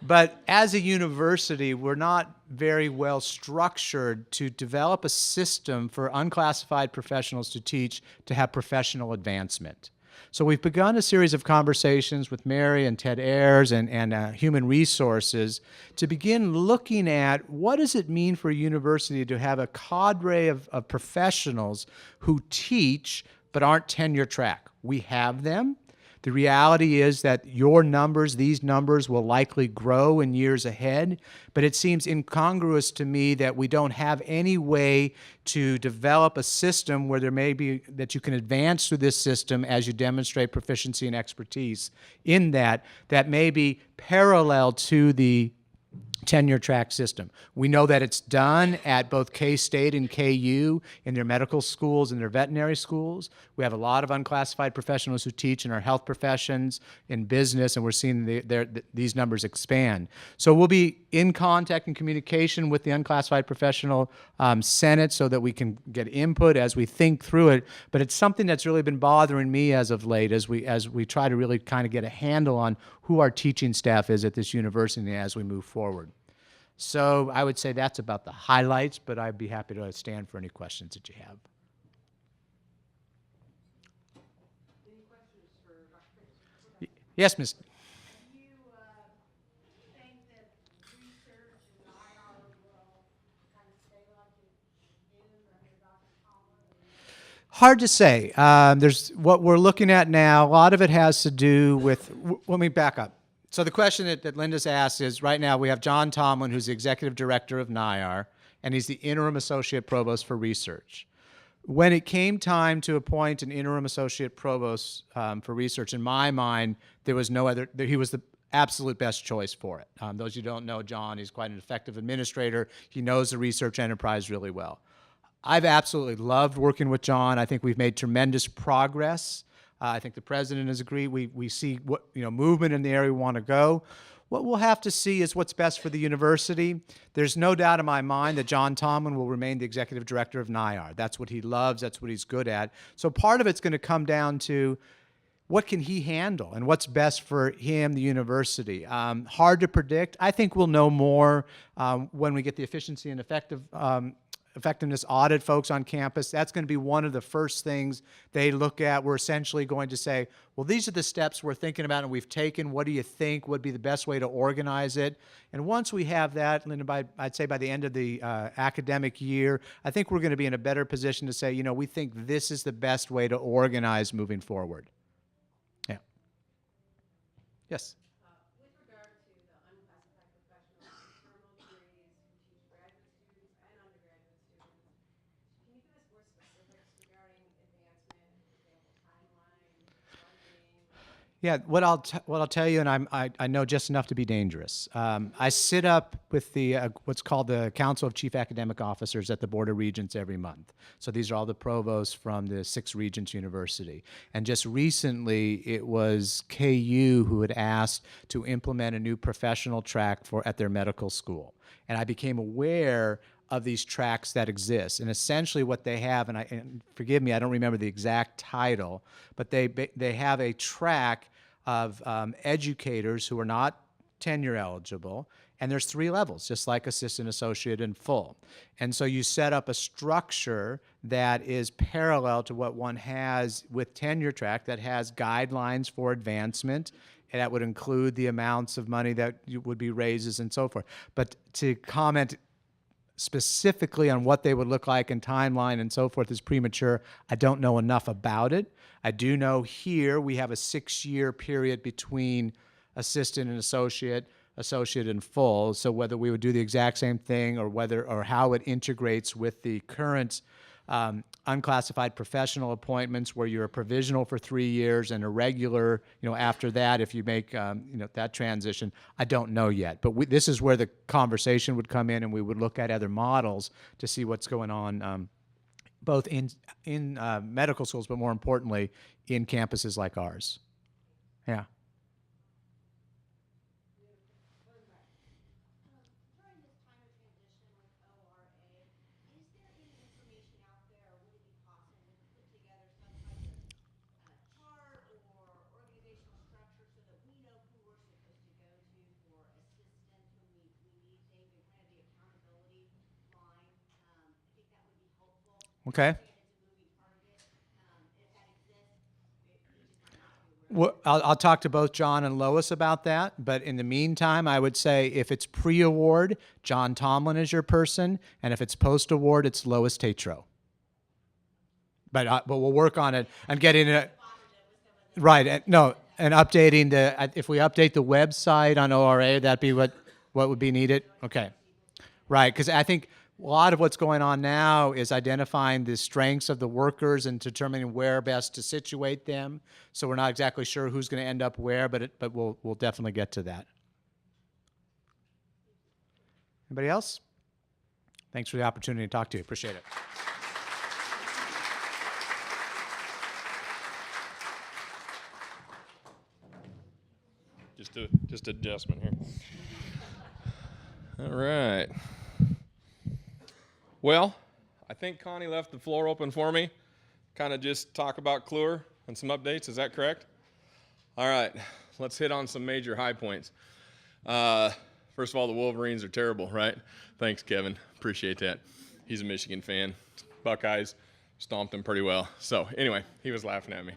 But as a university, we're not very well structured to develop a system for unclassified professionals to teach, to have professional advancement. So we've begun a series of conversations with Mary and Ted Ayers and Human Resources to begin looking at what does it mean for a university to have a cadre of professionals who teach but aren't tenure track. We have them. The reality is that these numbers will likely grow in years ahead, but it seems incongruous to me that we don't have any way to develop a system where that you can advance through this system as you demonstrate proficiency and expertise in that may be parallel to the tenure track system. We know that it's done at both K-State and KU in their medical schools and their veterinary schools. We have a lot of unclassified professionals who teach in our health professions, in business, and we're seeing these numbers expand. So we'll be in contact and communication with the Unclassified Professional Senate so that we can get input as we think through it. But it's something that's really been bothering me as of late as we try to really kind of get a handle on who our teaching staff is at this university as we move forward. So I would say that's about the highlights, but I'd be happy to stand for any questions that you have. Any questions for Dr. Fitz? Yes, Ms. Do you think that research and IR will kind of stay like it is under Dr. Tomlin? Hard to say. There's what we're looking at now. A lot of it has to do with. Let me back up. So the question that Linda's asked is, right now we have John Tomlin, who's the executive director of NIAR, and he's the interim associate provost for research. When it came time to appoint an interim associate provost for research, in my mind, there was no other. He was the absolute best choice for it. Those who don't know John, he's quite an effective administrator. He knows the research enterprise really well. I've absolutely loved working with John. I think we've made tremendous progress. I think the president has agreed. We see what movement in the area we want to go. What we'll have to see is what's best for the university. There's no doubt in my mind that John Tomlin will remain the executive director of NIAR. That's what he loves. That's what he's good at. So part of it's going to come down to what can he handle and what's best for him, the university. Hard to predict. I think we'll know more when we get the efficiency and effectiveness audit folks on campus. That's going to be one of the first things they look at. We're essentially going to say, well, these are the steps we're thinking about and we've taken. What do you think would be the best way to organize it? And once we have that, Linda, I'd say by the end of the academic year, I think we're going to be in a better position to say, we think this is the best way to organize moving forward. Yeah. Yes. With regard to the unclassified professionals, terminal degrees, who teach graduate students and undergraduate students, can you give us more specifics regarding advancement, for example, timeline, funding? Yeah, what I'll tell you, and I know just enough to be dangerous. I sit up with the what's called the Council of Chief Academic Officers at the Board of Regents every month. So these are all the provosts from the 6 Regents University. And just recently, it was KU who had asked to implement a new professional track at their medical school. And I became aware of these tracks that exist. And essentially what they have, and forgive me, I don't remember the exact title, but they have a track of educators who are not tenure eligible, and there's 3 levels, just like assistant, associate, and full. And so you set up a structure that is parallel to what one has with tenure track that has guidelines for advancement, and that would include the amounts of money that would be raises and so forth. But to comment specifically on what they would look like and timeline and so forth is premature. I don't know enough about it. I do know here we have a 6-year period between assistant and associate and full. So whether we would do the exact same thing or how it integrates with the current unclassified professional appointments where you're a provisional for 3 years and a regular, after that, if you make, that transition, I don't know yet. But this is where the conversation would come in, and we would look at other models to see what's going on, both in medical schools, but more importantly, in campuses like ours. Yeah. During this time of transition with ORA, is there any information out there, or would it be possible to put together some type of chart or organizational structure so that we know who we're supposed to go to for assistance when we need things, and kind of the accountability line? I think that would be helpful. Okay. It's a moving target. If that exists, we just might not be aware. Well, I'll talk to both John and Lois about that, but in the meantime, I would say if it's pre-award, John Tomlin is your person, and if it's post-award, it's Lois Tatro. But we'll work on it and getting it right. And updating if we update the website on ORA, that'd be what would be needed. Okay, right, because I think a lot of what's going on now is identifying the strengths of the workers and determining where best to situate them. So we're not exactly sure who's going to end up where, but we'll definitely get to that. Anybody else? Thanks for the opportunity to talk to you. Appreciate it. Just adjustment here. All right. Well, I think Connie left the floor open for me. Kind of just talk about Kluwer and some updates. Is that correct? All right. Let's hit on some major high points. First of all, the Wolverines are terrible, right? Thanks, Kevin. Appreciate that. He's a Michigan fan. Buckeyes stomped him pretty well. So anyway, he was laughing at me.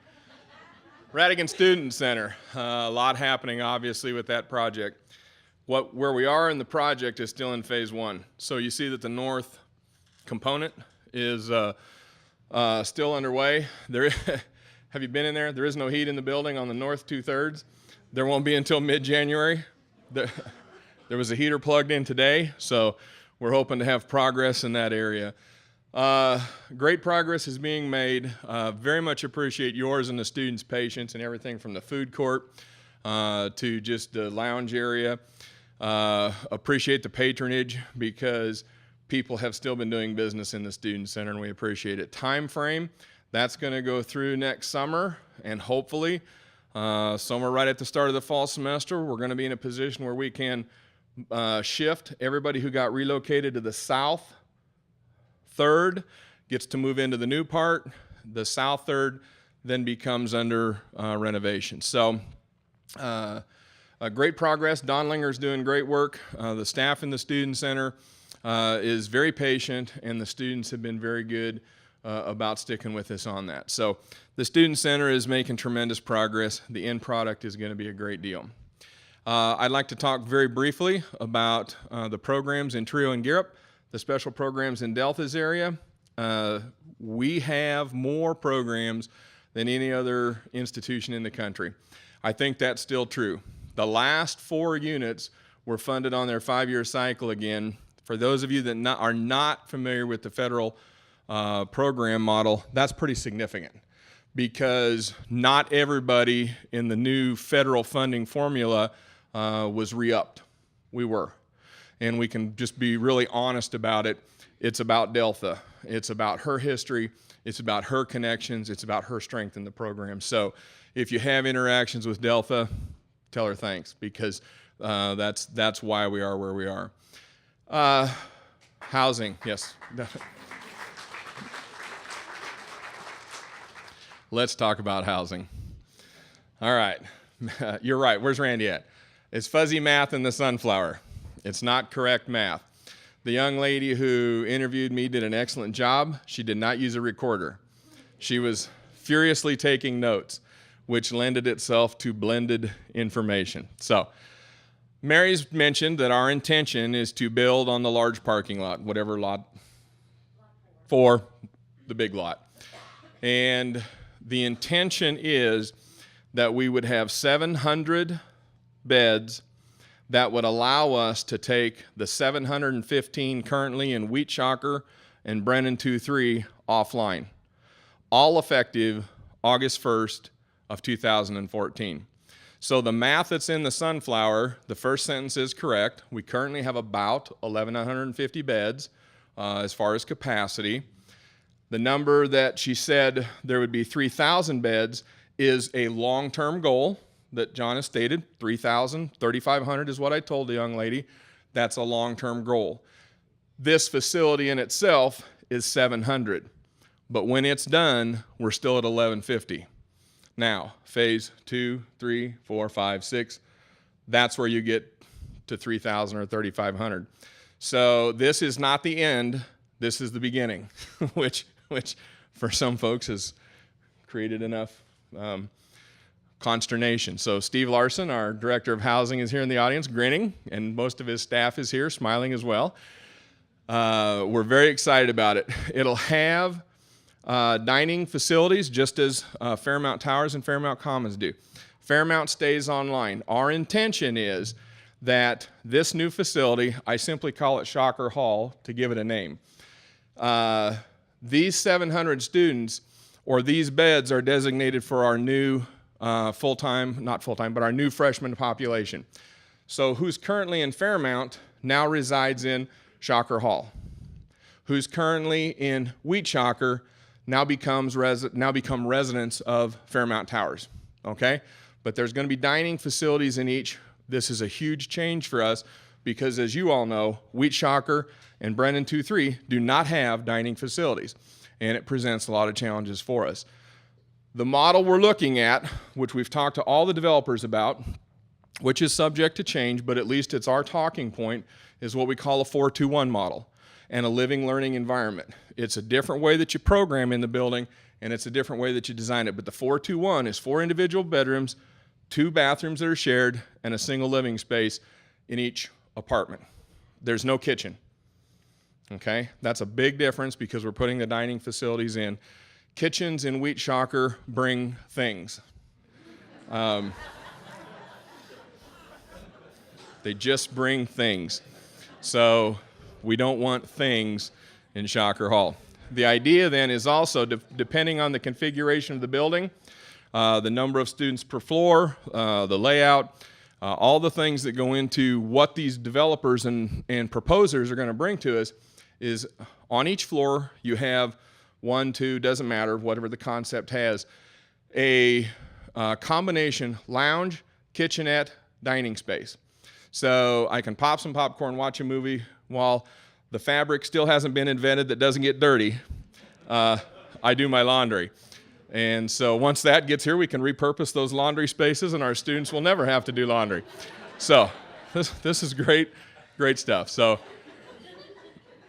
Radigan Student Center, a lot happening obviously with that project. Where we are in the project is still in phase 1. So you see that the north component is still underway. Have you been in there? There is no heat in the building on the north 2/3. There won't be until mid-January. There was a heater plugged in today, so we're hoping to have progress in that area. Great progress is being made. Very much appreciate yours and the students' patience and everything from the food court to just the lounge area. Appreciate the patronage because people have still been doing business in the Student Center, and we appreciate it. Time frame, that's going to go through next summer, and hopefully somewhere right at the start of the fall semester, we're going to be in a position where we can shift everybody who got relocated to the south third gets to move into the new part. The south third then becomes under renovation. So great progress. Don Linger's doing great work. The staff in the Student Center is very patient, and the students have been very good about sticking with us on that. So the Student Center is making tremendous progress. The end product is going to be a great deal. I'd like to talk very briefly about the programs in Trio and Gierup, the special programs in Delta's area. We have more programs than any other institution in the country. I think that's still true. The last 4 units were funded on their 5-year cycle again. For those of you that are not familiar with the federal program model, that's pretty significant because not everybody in the new federal funding formula was re-upped. We were. And we can just be really honest about it. It's about Delta. It's about her history. It's about her connections. It's about her strength in the program. So if you have interactions with Delta, tell her thanks because that's why we are where we are. Housing, yes. Let's talk about housing. All right. You're right. Where's Randy at? It's fuzzy math in the sunflower. It's not correct math. The young lady who interviewed me did an excellent job. She did not use a recorder. She was furiously taking notes, which lended itself to blended information. So Mary's mentioned that our intention is to build on the large parking lot, whatever lot, 4, the big lot. And the intention is that we would have 700 beds that would allow us to take the 715 currently in Wheat Shocker and Brennan 2-3 offline, all effective August 1st of 2014. So the math that's in the sunflower, the first sentence is correct. We currently have about 1,150 beds as far as capacity. The number that she said there would be 3,000 beds is a long-term goal that John has stated. 3,000, 3,500 is what I told the young lady. That's a long-term goal. This facility in itself is 700, but when it's done, we're still at 1,150. Now, phase 2, 3, 4, 5, 6, that's where you get to 3,000 or 3,500. So this is not the end, this is the beginning, which for some folks has created enough consternation. So Steve Larson, our Director of Housing, is here in the audience grinning, and most of his staff is here smiling as well. We're very excited about it. It'll have dining facilities just as Fairmount Towers and Fairmount Commons do. Fairmount stays online. Our intention is that this new facility, I simply call it Shocker Hall to give it a name. These 700 students, or these beds, are designated for our new full-time, not full-time, but our new freshman population. So who's currently in Fairmount now resides in Shocker Hall, who's currently in Wheat Shocker, now become residents of Fairmount Towers, okay? But there's going to be dining facilities in each. This is a huge change for us because, as you all know, Wheat Shocker and Brennan 2-3 do not have dining facilities, and it presents a lot of challenges for us. The model we're looking at, which we've talked to all the developers about, which is subject to change, but at least it's our talking point, is what we call a 4-2-1 model and a living learning environment. It's a different way that you program in the building, and it's a different way that you design it. But the 4-2-1 is 4 individual bedrooms, 2 bathrooms that are shared, and a single living space in each apartment. There's no kitchen. Okay? That's a big difference because we're putting the dining facilities in. Kitchens in Wheat Shocker bring things. They just bring things. So we don't want things in Shocker Hall. The idea then is also, depending on the configuration of the building, the number of students per floor, the layout, all the things that go into what these developers and proposers are going to bring to us, is on each floor you have 1, 2, doesn't matter, whatever the concept has, a combination lounge, kitchenette, dining space. So I can pop some popcorn, watch a movie while the fabric still hasn't been invented that doesn't get dirty. I do my laundry. And so once that gets here, we can repurpose those laundry spaces and our students will never have to do laundry. So this is great stuff. So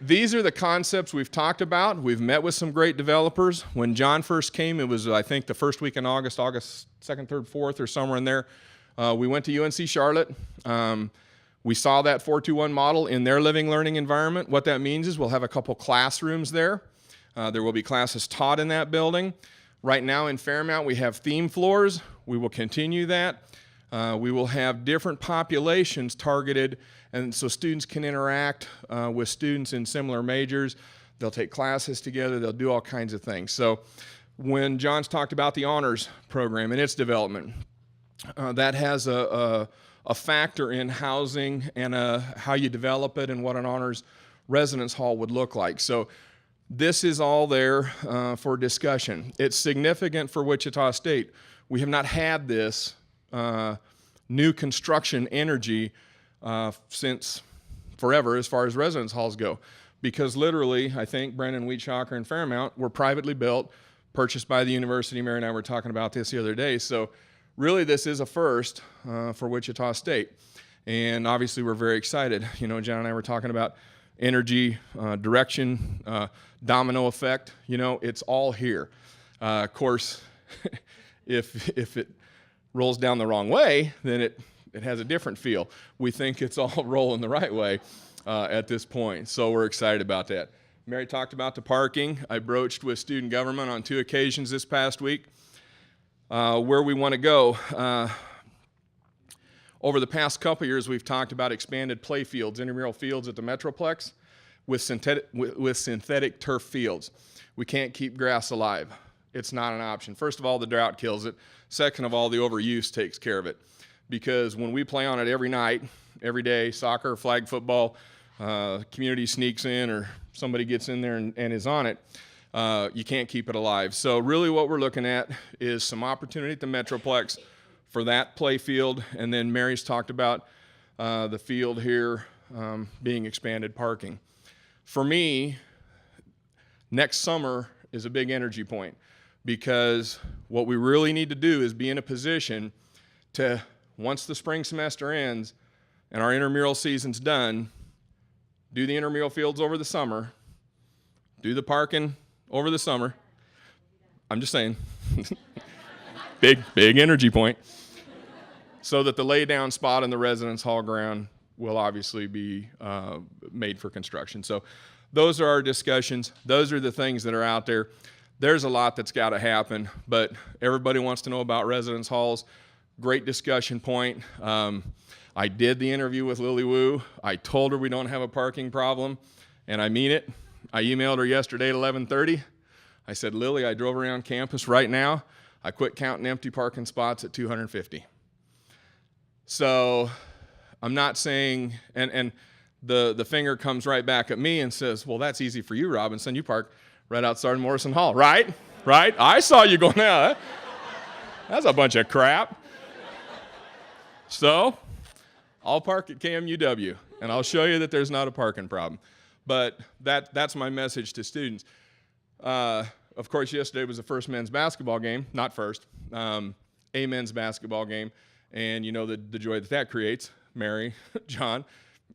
these are the concepts we've talked about. We've met with some great developers. When John first came, it was, I think, the first week in August 2nd, 3rd, 4th, or somewhere in there. We went to UNC Charlotte. We saw that 4-2-1 model in their living learning environment. What that means is we'll have a couple classrooms there. There will be classes taught in that building. Right now in Fairmount, we have theme floors. We will continue that. We will have different populations targeted, and so students can interact with students in similar majors. They'll take classes together. They'll do all kinds of things. So when John's talked about the honors program and its development, that has a factor in housing and how you develop it and what an honors residence hall would look like. So this is all there for discussion. It's significant for Wichita State. We have not had this new construction energy since forever as far as residence halls go. Because literally, I think Brennan, Wheat Shocker, and Fairmount were privately built, purchased by the university. Mary and I were talking about this the other day. So really, this is a first for Wichita State. And obviously, we're very excited. You know, John and I were talking about energy, direction, domino effect. You know, it's all here. Of course, if it rolls down the wrong way, then it has a different feel. We think it's all rolling the right way at this point. So we're excited about that. Mary talked about the parking. I broached with student government on 2 occasions this past week. Where we want to go. Over the past couple years, we've talked about expanded play fields, intramural fields at the Metroplex with synthetic turf fields. We can't keep grass alive. It's not an option. First of all, the drought kills it. Second of all, the overuse takes care of it. Because when we play on it every night, every day, soccer, flag football, community sneaks in or somebody gets in there and is on it, you can't keep it alive. So really what we're looking at is some opportunity at the Metroplex for that play field. And then Mary's talked about the field here being expanded parking. For me, next summer is a big energy point because what we really need to do is be in a position to, once the spring semester ends and our intramural season's done, do the intramural fields over the summer, do the parking over the summer. I'm just saying, big energy point. So that the lay down spot in the residence hall ground will obviously be made for construction. So those are our discussions. Those are the things that are out there. There's a lot that's got to happen, but everybody wants to know about residence halls. Great discussion point. I did the interview with Lily Wu. I told her we don't have a parking problem, and I mean it. I emailed her yesterday at 11:30. I said, Lily, I drove around campus right now. I quit counting empty parking spots at 250. So I'm not saying, and the finger comes right back at me and says, well, that's easy for you, Robinson. You park right outside Morrison Hall, right? Right? I saw you going out. That's a bunch of crap. So I'll park at KMUW, and I'll show you that there's not a parking problem. But that's my message to students. Of course, yesterday was the first men's basketball game, not first, a men's basketball game, and you know the joy that creates. Mary, John,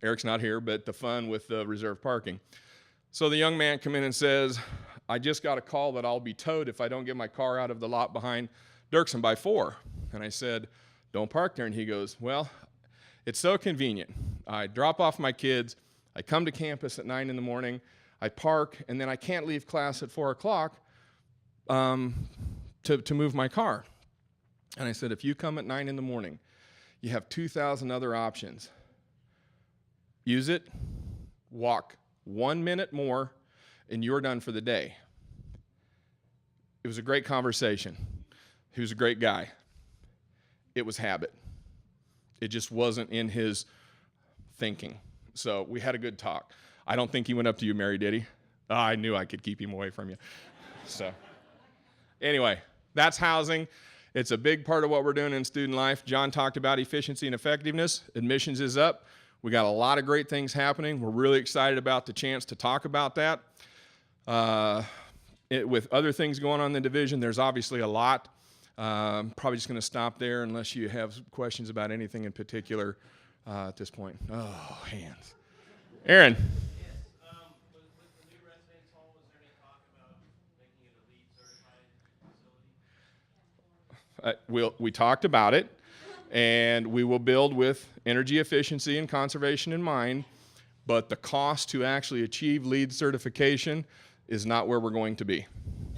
Eric's not here, but the fun with the reserved parking. So the young man come in and says, I just got a call that I'll be towed if I don't get my car out of the lot behind Dirksen by 4. And I said, don't park there. And he goes, well, it's so convenient. I drop off my kids, I come to campus at 9 in the morning, I park, and then I can't leave class at 4 o'clock to move my car. And I said, if you come at 9 in the morning, you have 2,000 other options. Use it, walk 1 minute more, and you're done for the day. It was a great conversation. He was a great guy. It was habit. It just wasn't in his thinking. So we had a good talk. I don't think he went up to you, Mary, did he? Oh, I knew I could keep him away from you. So anyway, that's housing. It's a big part of what we're doing in student life. John talked about efficiency and effectiveness. Admissions is up. We got a lot of great things happening. We're really excited about the chance to talk about that. With other things going on in the division, there's obviously a lot. Probably just going to stop there unless you have questions about anything in particular at this point. Oh, hands. Aaron. Yes, with the new residence hall, was there any talk about making it a LEED certified facility? We talked about it, and we will build with energy efficiency and conservation in mind, but the cost to actually achieve LEED certification is not where we're going to be. On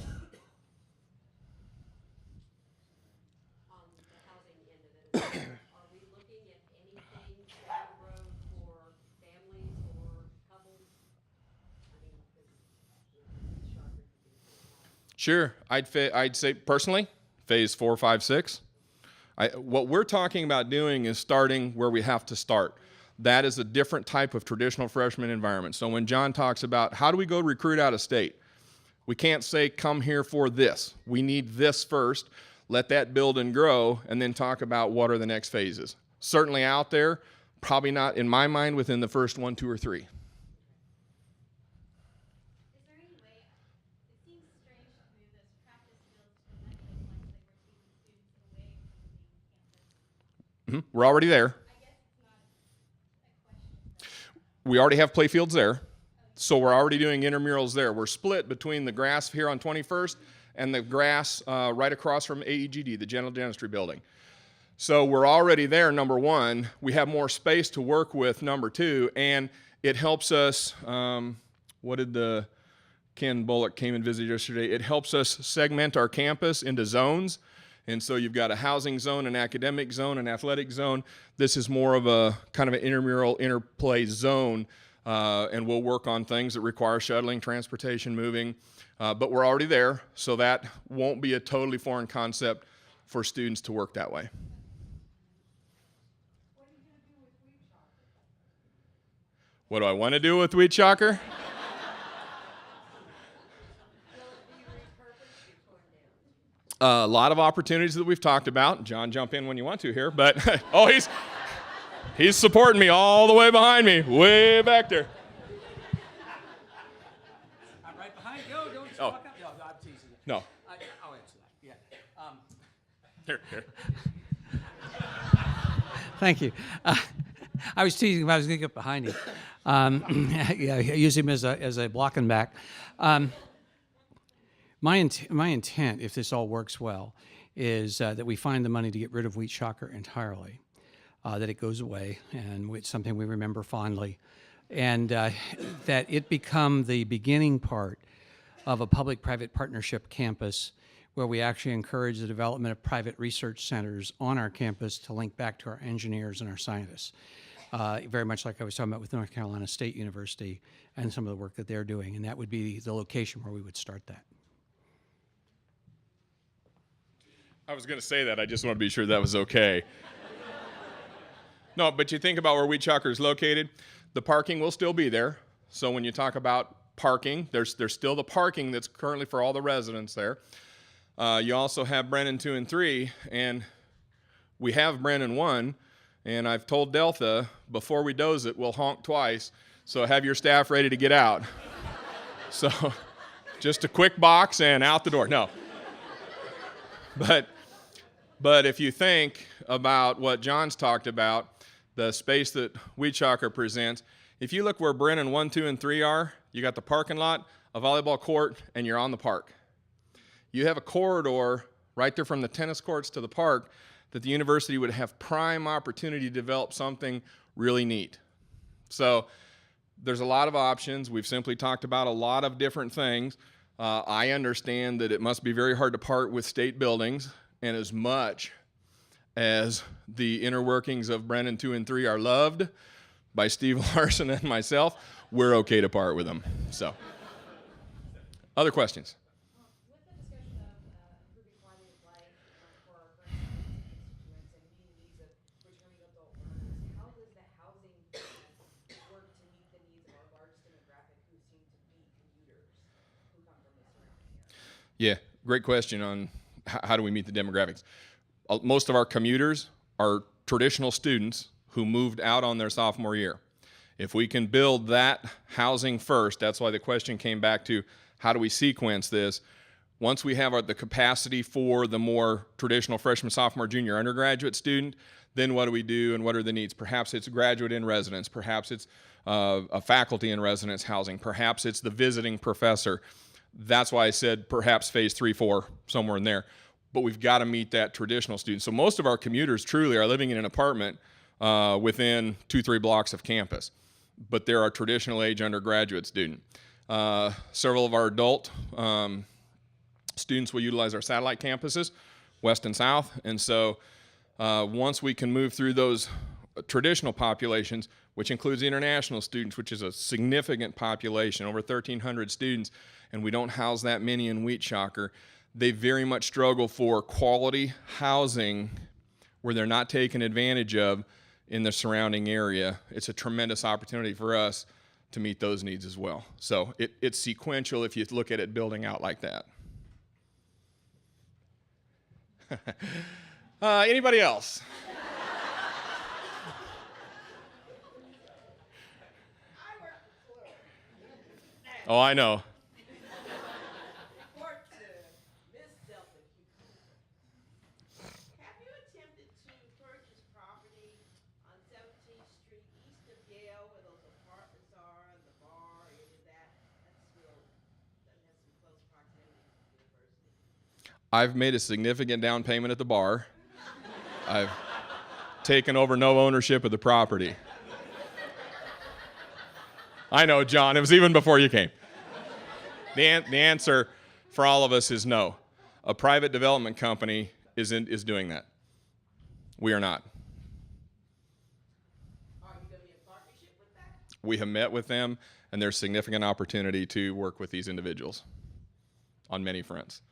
the housing end of it, are we looking at anything down the road for families or couples? I mean, because Shocker could be Sure, I'd say personally, phase 4, 5, 6. What we're talking about doing is starting where we have to start. That is a different type of traditional freshman environment. So when John talks about how do we go recruit out of state, we can't say come here for this. We need this first, let that build and grow, and then talk about what are the next phases. Certainly out there, probably not, in my mind, within the first 1, 2, or 3. Is there any way, it seems strange to move this practice field to a metroplex, like we're taking students away from the main campus? We're already there. I guess it's not a question. We already have play fields there, so we're already doing intramurals there. We're split between the grass here on 21st and the grass right across from AEGD, the General Dentistry Building. So we're already there, number one. We have more space to work with, number two, and it helps us, what did Ken Bullock came and visited yesterday, it helps us segment our campus into zones. And so you've got a housing zone, an academic zone, an athletic zone. This is more of a kind of an intramural interplay zone, and we'll work on things that require shuttling, transportation, moving. But we're already there, so that won't be a totally foreign concept for students to work that way. What do I want to do with Weed Shocker? A lot of opportunities that we've talked about. John, jump in when you want to here, but oh, he's supporting me all the way behind me, way back there. I'm right behind you. Don't Oh. walk up. No, I'm teasing you. No. I'll answer that. Yeah. Here. Thank you. I was teasing him. I was going to get behind him. Yeah, use him as a blocking back. My intent, if this all works well, is that we find the money to get rid of Wheat Shocker entirely, that it goes away, and it's something we remember fondly, and that it become the beginning part of a public-private partnership campus where we actually encourage the development of private research centers on our campus to link back to our engineers and our scientists. Very much like I was talking about with North Carolina State University and some of the work that they're doing, and that would be the location where we would start that. I was going to say that. I just want to be sure that was okay. No, but you think about where Wheat Shocker is located. The parking will still be there. So when you talk about parking, there's still the parking that's currently for all the residents there. You also have Brennan 2 and 3, and we have Brennan 1, and I've told Delta, before we doze it, we'll honk twice, so have your staff ready to get out. So just a quick box and out the door. No. But if you think about what John's talked about, the space that Weedshocker presents, if you look where Brennan 1, 2, and 3 are, you got the parking lot, a volleyball court, and you're on the park. You have a corridor right there from the tennis courts to the park that the university would have prime opportunity to develop something really neat. So there's a lot of options. We've simply talked about a lot of different things. I understand that it must be very hard to part with state buildings, and as much as the inner workings of Brennan 2 and 3 are loved by Steve Larson and myself, we're okay to part with them. So, other questions? With the discussion of improving quality of life for our current constituents and meeting the needs of returning adult learners, how does the housing work to meet the needs of our large demographic who seem to be commuters who come from the surrounding area? Yeah, great question on how do we meet the demographics. Most of our commuters are traditional students who moved out on their sophomore year. If we can build that housing first, that's why the question came back to how do we sequence this? Once we have the capacity for the more traditional freshman, sophomore, junior, undergraduate student, then what do we do and what are the needs? Perhaps it's a graduate in residence, perhaps it's a faculty in residence housing, perhaps it's the visiting professor. That's why I said perhaps phase 3, 4, somewhere in there. But we've got to meet that traditional student. So most of our commuters truly are living in an apartment within 2-3 blocks of campus. But they're our traditional age undergraduate student. Several of our adult students will utilize our satellite campuses, west and south. And so once we can move through those traditional populations, which includes international students, which is a significant population, over 1,300 students, and we don't house that many in Weedshocker, they very much struggle for quality housing where they're not taken advantage of in the surrounding area. It's a tremendous opportunity for us to meet those needs as well. So it's sequential if you look at it building out like that. Anybody else? Oh, I know. Report to Miss Delta. Have you attempted to purchase property on 17th Street east of Yale where those apartments are and the bar, any of that? That's real, that has some close proximity to the university. I've made a significant down payment at the bar. I've taken over no ownership of the property. I know, John, it was even before you came. The answer for all of us is no. A private development company is doing that. We are not. Are you going to be in partnership with that? We have met with them, and there's significant opportunity to work with these individuals on many fronts.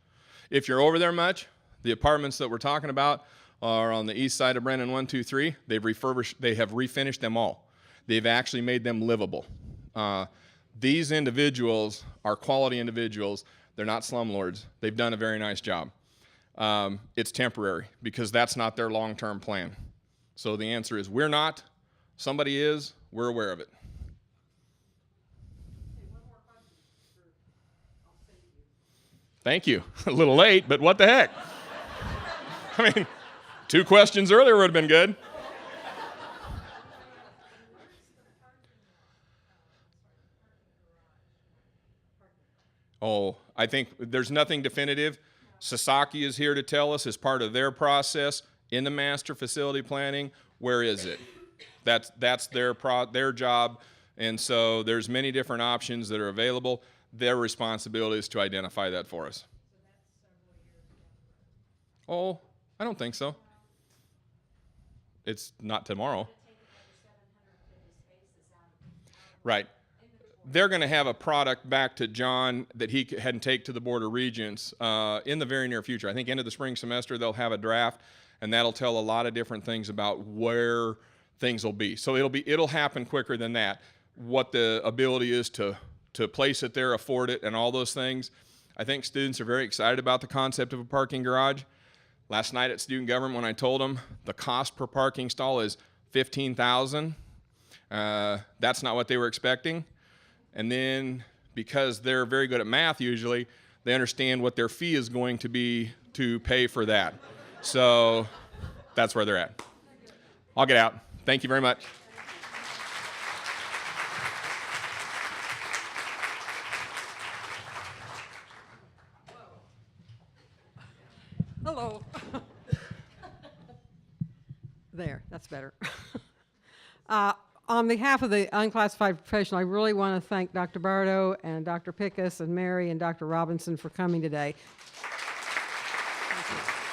If you're over there much, the apartments that we're talking about are on the east side of Brennan 1, 2, 3. They have refinished them all. They've actually made them livable. These individuals are quality individuals. They're not slumlords. They've done a very nice job. It's temporary because that's not their long-term plan. So the answer is we're not. Somebody is. We're aware of it. Thank you. A little late, but what the heck? I mean, 2 questions earlier would have been good. Oh, I think there's nothing definitive. Sasaki is here to tell us as part of their process in the master facility planning, where is it? That's their job, and so there's many different options that are available. Their responsibility is to identify that for us. Oh, I don't think so. It's not tomorrow. Right. They're going to have a product back to John that he can take to the Board of Regents in the very near future. I think end of the spring semester they'll have a draft, and that'll tell a lot of different things about where things will be. So it'll happen quicker than that. What the ability is to place it there, afford it, and all those things. I think students are very excited about the concept of a parking garage. Last night at student government, when I told them the cost per parking stall is $15,000, that's not what they were expecting. And then because they're very good at math usually, they understand what their fee is going to be to pay for that. So that's where they're at. I'll get out. Thank you very much. Hello. There, that's better. On behalf of the unclassified professional, I really want to thank Dr. Bardo and Dr. Pickus and Mary and Dr. Robinson for coming today. Thank you.